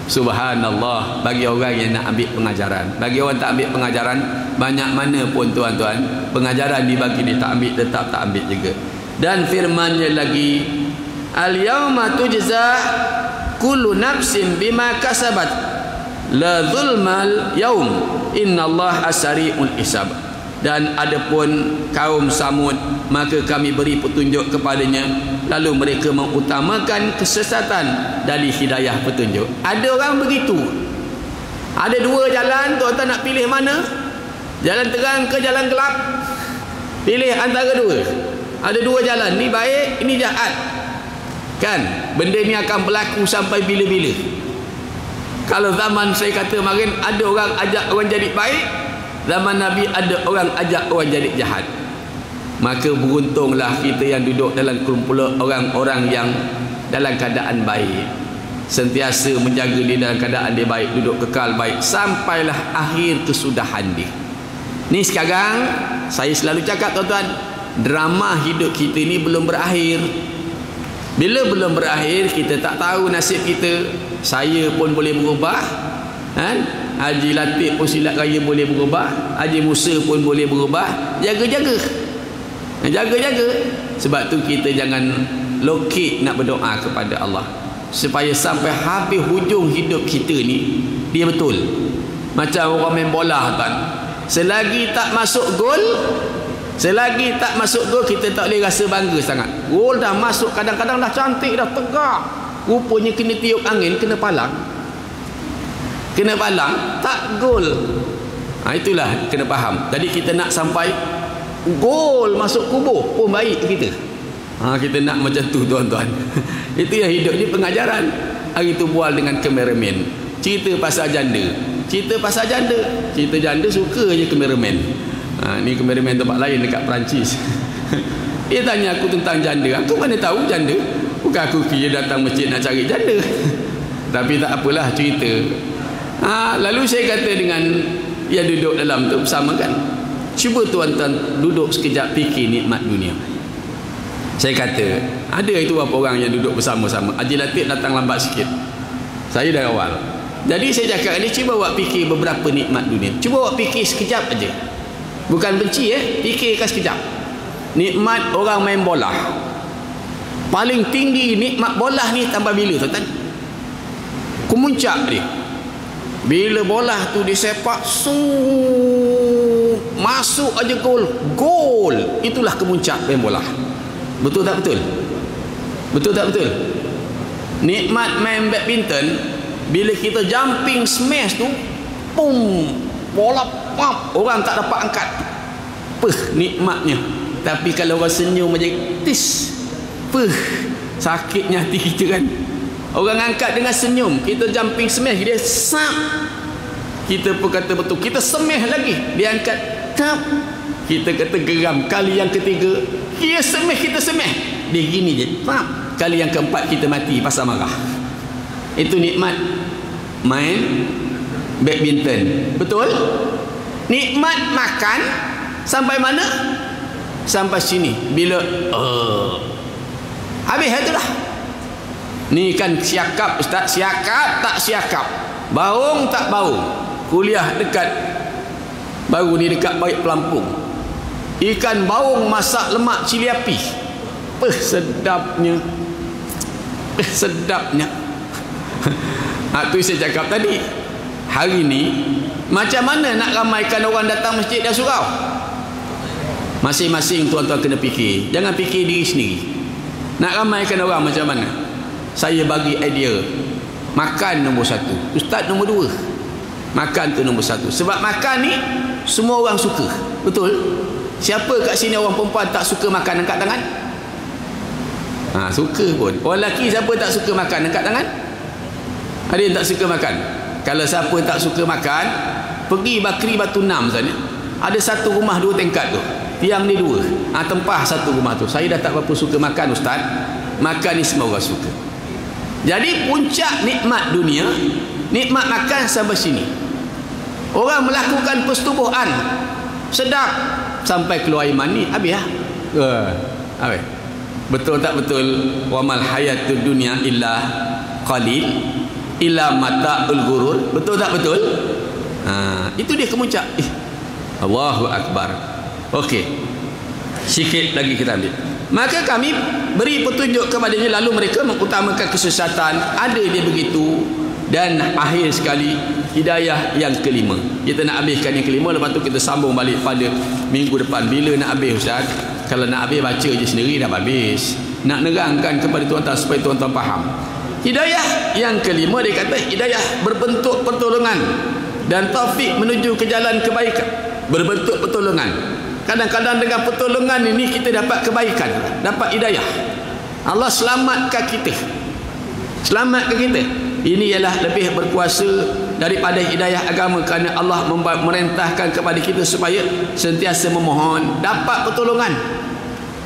Speaker 2: Subhanallah, bagi orang yang nak ambil pengajaran. Bagi orang tak ambil pengajaran, banyak mana pun tuan-tuan, pengajaran dibagi dia tak ambil, tetap tak ambil juga. Dan firmannya lagi, al-yawma tujza kullu nafsin bima kasabat la zulmal yaum innallaha sari'ul hisab. Dan adapun kaum Samud, maka kami beri petunjuk kepadanya, lalu mereka mengutamakan kesesatan dari hidayah petunjuk. Ada orang begitu. Ada dua jalan, tuan-tuan nak pilih mana? Jalan terang ke jalan gelap? Pilih antara dua. Ada dua jalan, ni baik, ini jahat. Kan? Benda ni akan berlaku sampai bila-bila. Kalau zaman saya kata kemarin, ada orang ajak orang jadi baik, zaman Nabi ada orang ajak orang jadi jahat. Maka beruntunglah kita yang duduk dalam kumpulan orang-orang yang dalam keadaan baik, sentiasa menjaga dia dalam keadaan dia baik, duduk kekal baik sampailah akhir kesudahan dia. Ni sekarang saya selalu cakap tuan-tuan, drama hidup kita ni belum berakhir. Bila belum berakhir, kita tak tahu nasib kita. Saya pun boleh berubah, kan? Haji Latif pun silat raya boleh berubah, Haji Musa pun boleh berubah. Jaga-jaga, jaga-jaga. Sebab tu kita jangan lokek nak berdoa kepada Allah supaya sampai habis hujung hidup kita ni dia betul. Macam orang main bola kan, selagi tak masuk gol, selagi tak masuk gol, kita tak boleh rasa bangga sangat. Gol dah masuk, kadang-kadang dah cantik, dah tegak, rupanya kena tiup angin, kena palang, tak gol. Itulah kena faham. Jadi kita nak sampai gol masuk kubur pun baik kita. Kita nak macam tu tuan-tuan. Itu yang hidup ni pengajaran. Hari tu bual dengan kameraman, cerita pasal janda. Cerita janda suka je kameraman. Ni kameraman tempat lain dekat Perancis. Dia tanya aku tentang janda. Aku mana tahu janda? Bukan aku kira datang masjid nak cari janda. Tapi tak apalah, cerita. Lalu saya kata dengan yang duduk dalam tu bersama kan, cuba tuan-tuan duduk sekejap fikir nikmat dunia. Saya kata, ada itu beberapa orang yang duduk bersama-sama. Haji Latif datang lambat sikit, saya dari awal. Jadi saya cakap dia, cuba awak fikir beberapa nikmat dunia. Cuba awak fikir sekejap aja. Bukan benci fikirkan sekejap. Nikmat orang main bola. Paling tinggi nikmat bola ni tambah bila tuan-tuan? Kemuncak dia. Bila bola tu disepak, masuk aja gol. Itulah kemuncak main bola. Betul tak betul? Betul tak betul? Nikmat main badminton, bila kita jumping smash tu, pum, bola pop, orang tak dapat angkat. Nikmatnya. Tapi kalau orang senyum aja, tis, sakitnya hati kita kan. Orang angkat dengan senyum, kita jumping smash, dia sap, kita pun kata betul, kita smash lagi, dia angkat tap, kita kata geram. Kali yang ketiga, dia smash, kita smash, dia gini je tap. Kali yang keempat kita mati pasal marah. Itu nikmat main badminton. Betul? Nikmat makan sampai mana? Sampai sini. Bila habis itulah. Ni kan siakap ustaz, siakap tak siakap, baung tak baung. Kuliah dekat baru ni dekat Baik Pelampung, ikan baung masak lemak cili api, sedapnya. Tu saya cakap tadi, hari ni macam mana nak ramaikan orang datang masjid dan surau? Masing-masing tuan-tuan kena fikir, jangan fikir diri sendiri. Nak ramaikan orang macam mana? Saya bagi idea, makan nombor satu, ustaz nombor dua. Makan tu nombor satu. Sebab makan ni semua orang suka. Betul? Siapa kat sini orang perempuan tak suka makan? Angkat tangan. Suka pun. Orang lelaki siapa tak suka makan? Angkat tangan. Ada yang tak suka makan? Kalau siapa tak suka makan, pergi Bakri Batu 6 sana. Ada satu rumah 2 tingkat tu, tiang ni 2, tempah satu rumah tu. Saya dah tak berapa suka makan ustaz. Makan ni semua orang suka. Jadi puncak nikmat dunia, nikmat makan sampai sini. Orang melakukan persetubuhan sedap sampai keluar air mani, habis lah. Habis. Betul tak betul? Wa mal hayatud dunya illa qalil. ila mata'ul ghurur. Betul tak betul? Itu dia kemuncak. Allahu akbar. Okey, sikit lagi kita ambil. Maka kami beri petunjuk kepadanya, lalu mereka mengutamakan kesesatan. Ada dia begitu. Dan akhir sekali hidayah yang kelima. Kita nak habiskan yang kelima, lepas tu kita sambung balik pada minggu depan. Bila nak habis Ustaz? Kalau nak habis baca je sendiri dah habis. Nak nerangkan kepada tuan-tuan supaya tuan-tuan faham. Hidayah yang kelima, dia kata hidayah berbentuk pertolongan dan taufik menuju ke jalan kebaikan. Berbentuk pertolongan. Kadang-kadang dengan pertolongan ini kita dapat kebaikan, dapat hidayah. Allah selamatkan kita. Selamatkan kita. Ini ialah lebih berkuasa daripada hidayah agama, kerana Allah merintahkan kepada kita supaya sentiasa memohon dapat pertolongan.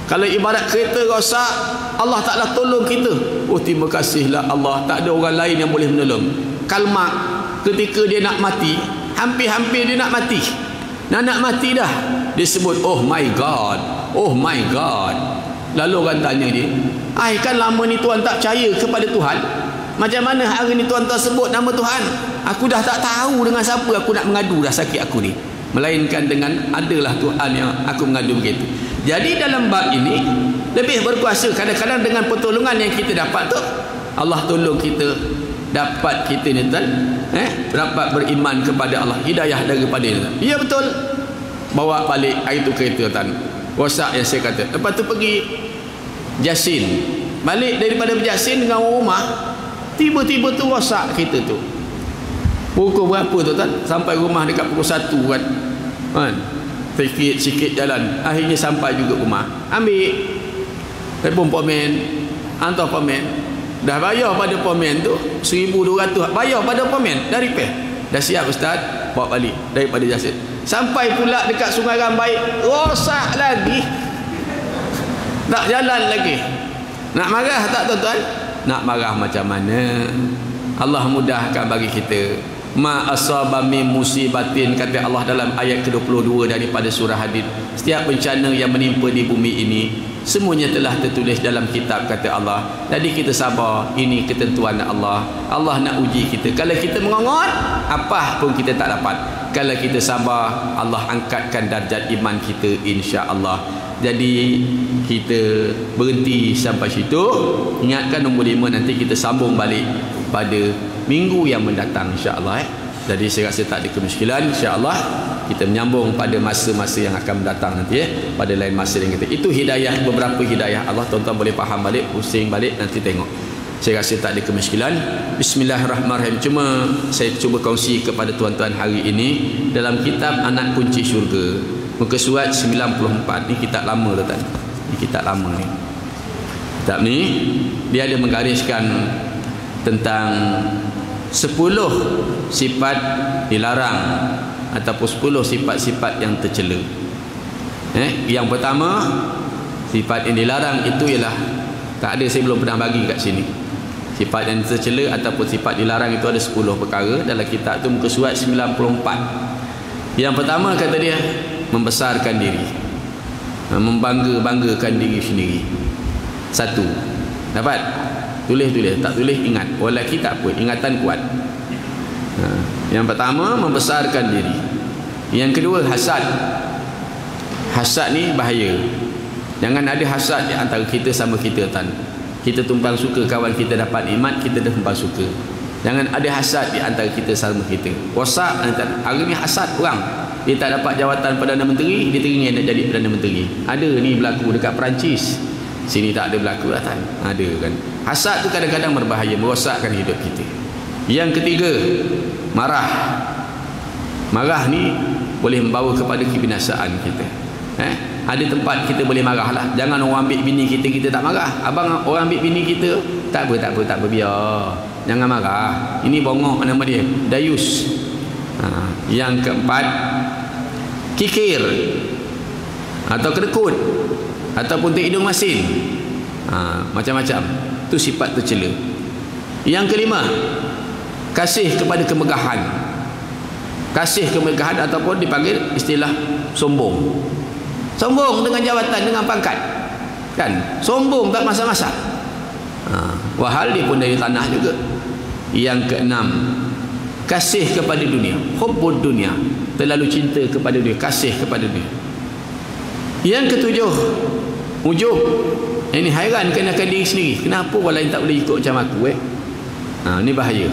Speaker 2: Kalau ibarat kereta rosak, Allah Ta'ala tolong kita. Oh, terima kasihlah Allah, tak ada orang lain yang boleh menolong. Kalmak ketika dia nak mati, hampir-hampir dia nak mati. Nak mati dah, dia sebut oh my God, oh my God. Lalu orang tanya dia, kan lama ni tuan tak percaya kepada Tuhan, macam mana hari ni tuan-tuan sebut nama Tuhan? Aku dah tak tahu dengan siapa aku nak mengadu dah sakit aku ni. Melainkan dengan adalah Tuhan yang aku mengadu begitu. Jadi dalam bab ini lebih berkuasa. Kadang-kadang dengan pertolongan yang kita dapat tu, Allah tolong kita dapat kita ni tuan, dapat beriman kepada Allah, hidayah daripada dia. Ya betul. Bawa balik hari tu kereta tuan, rosak yang saya kata. Lepas tu pergi Jasin, balik daripada Jasin dengan rumah, tiba-tiba tu rosak kereta tu. Pukul berapa tu tuan? Sampai rumah dekat pukul 1 kan. Sikit-sikit jalan, akhirnya sampai juga rumah. Ambil telefon pomen, hantar pomen. Dah bayar pada pomen tu 1,200, bayar pada pomen, dah repair. Dah siap Ustaz, bawa balik daripada Jasin. Sampai pula dekat Sungai Rambai, rosak lagi. Tak jalan lagi. Nak marah tak tuan-tuan? Nak marah macam mana? Allah mudahkan bagi kita. Ma asaba min musibatin, kata Allah dalam ayat ke-22 daripada surah Hadid. Setiap bencana yang menimpa di bumi ini semuanya telah tertulis dalam kitab, kata Allah. Jadi kita sabar, ini ketentuan Allah. Allah nak uji kita. Kalau kita mengongot, apa pun kita tak dapat. Kalau kita sabar, Allah angkatkan darjat iman kita, insya-Allah. Jadi kita berhenti sampai situ. Ingatkan nombor 5, nanti kita sambung balik pada minggu yang mendatang, insya-Allah. Jadi saya rasa tak ada kemiskinan, insya-Allah kita menyambung pada masa-masa yang akan mendatang nanti, pada lain masa yang kita. Itu hidayah, beberapa hidayah Allah, tuan-tuan boleh faham balik, pusing balik, nanti tengok. Saya rasa tak ada kemiskinan. Bismillahirrahmanirrahim. Cuma saya cuba kongsi kepada tuan-tuan hari ini dalam kitab Anak Kunci Syurga, muka surat 94. Ni kitab lama tuan. Ni kitab lama ni. Kitab ni dia ada menggariskan tentang 10 sifat dilarang ataupun 10 sifat-sifat yang tercela. Yang pertama, sifat yang dilarang itu ialah, tak ada, saya belum pernah bagi kat sini. Sifat yang tercela ataupun sifat dilarang itu ada 10 perkara dalam kitab tu, muka surat 94. Yang pertama kata dia, membesarkan diri, membangga-banggakan diri sendiri. Satu, dapat? Tulis, tak tulis ingat. Orang lelaki tak apa, ingatan kuat. Yang pertama, membesarkan diri. Yang kedua, hasad. Hasad ni bahaya. Jangan ada hasad di antara kita sama kita tuan. Kita tumpang suka kawan kita dapat nikmat, kita dah tumpang suka. Jangan ada hasad di antara kita sama kita. Rosak hari ni hasad orang. Dia tak dapat jawatan Perdana Menteri, dia teringin nak jadi Perdana Menteri. Ada ni berlaku dekat Perancis. Sini tak ada berlaku lah tuan. Ada kan. Hasad tu kadang-kadang berbahaya, merosakkan hidup kita. Yang ketiga, marah. Marah ni boleh membawa kepada kebinasaan kita. Ada tempat kita boleh marah lah. Jangan orang ambil bini kita, kita tak marah. Abang orang ambil bini kita, tak apa, biar. Jangan marah. Ini bongok nama dia, dayus. Yang keempat, kikir atau kedekut ataupun hidung masin. Macam-macam. Itu sifat tercela. Yang kelima, kasih kepada kemegahan. Kasih kemegahan ataupun dipanggil istilah sombong. Sombong dengan jawatan, dengan pangkat. Kan? Sombong tak masa-masa. Wahal dia pun dari tanah juga. Yang keenam, kasih kepada dunia, hubbud dunia, terlalu cinta kepada dunia, kasih kepada dunia. Yang ketujuh, ujub. Ini hairan kenakan diri sendiri, kenapa orang lain tak boleh ikut macam aku ni bahaya.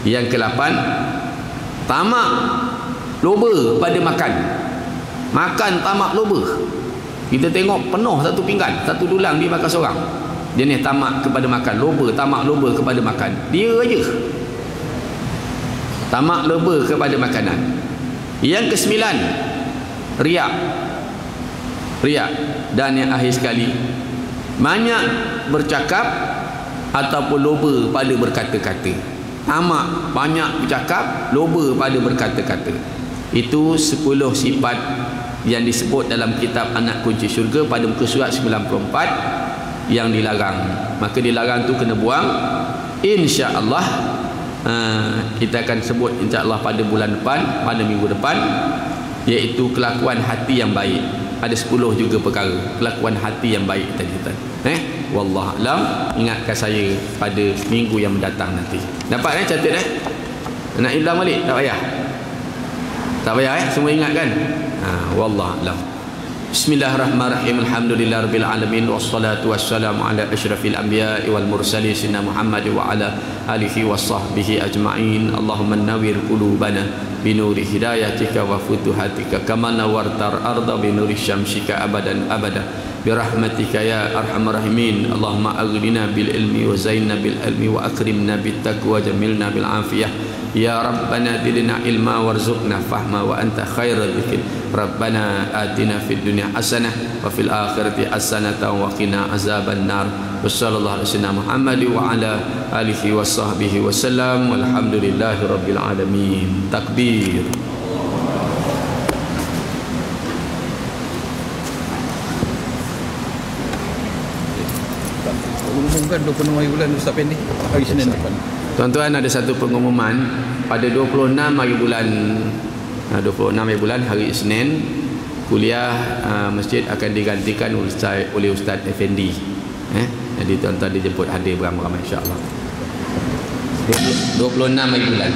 Speaker 2: Yang ke-8, tamak, loba pada makan. Makan tamak loba. Kita tengok penuh satu pinggan, satu dulang dia makan seorang. Dia ni tamak kepada makan, loba, tamak loba kepada makan. Dia aja tamak loba kepada makanan. Yang ke-9, riak. Riak. Dan yang akhir sekali, banyak bercakap ataupun loba pada berkata-kata. Tamak, banyak bercakap, loba pada berkata-kata. Itu 10 sifat yang disebut dalam kitab Anak Kunci Syurga pada muka surat 94 yang dilarang. Maka dilarang tu kena buang. InsyaAllah kita akan sebut insyaAllah pada bulan depan, pada minggu depan, iaitu kelakuan hati yang baik. Ada 10 juga perkara kelakuan hati yang baik tadi tuan. Wallah alam, ingatkan saya pada minggu yang mendatang nanti. Dapat catat nak hilang balik, tak payah. Tak payah semua ingat kan? Wallah alam. Bismillahirrahmanirrahim. Alhamdulillahirabbil alamin wassalatu wassalamu ala asyrafil anbiya'i wal mursalin sayyidina Muhammad wa ala alihi washabbihi ajma'in. Allahumma nawwir qulubana binuri hidayatika wa futuhatika kama nawwartar arda binuri syamsika abadan abada birahmatika ya arhamar rahimin. Allahumma aghnina bil ilmi wa zainna bil ilmi wa akrimna bit taqwa jamilna bil afiyah. Ya Rabbana zidna ilma warzuqna fahma wa anta khairul dzikir. Rabbana atina fid dunya hasanah wa fil akhirati hasanatan wa qina azaban nar. Wassallallahu alaihi wasallam Muhammad wa ala alihi washabbihi wasallam walhamdulillahi rabbil alamin. Takbir.
Speaker 3: Umumkan 26 hari bulan Ustaz pendek hari Senin depan.
Speaker 2: Tuan-tuan, ada satu pengumuman pada 26 hari bulan hari Isnin, kuliah masjid akan digantikan oleh Ustaz Effendi. Jadi tuan-tuan dijemput hadir beramai-ramai insya-Allah. 26 hari bulan.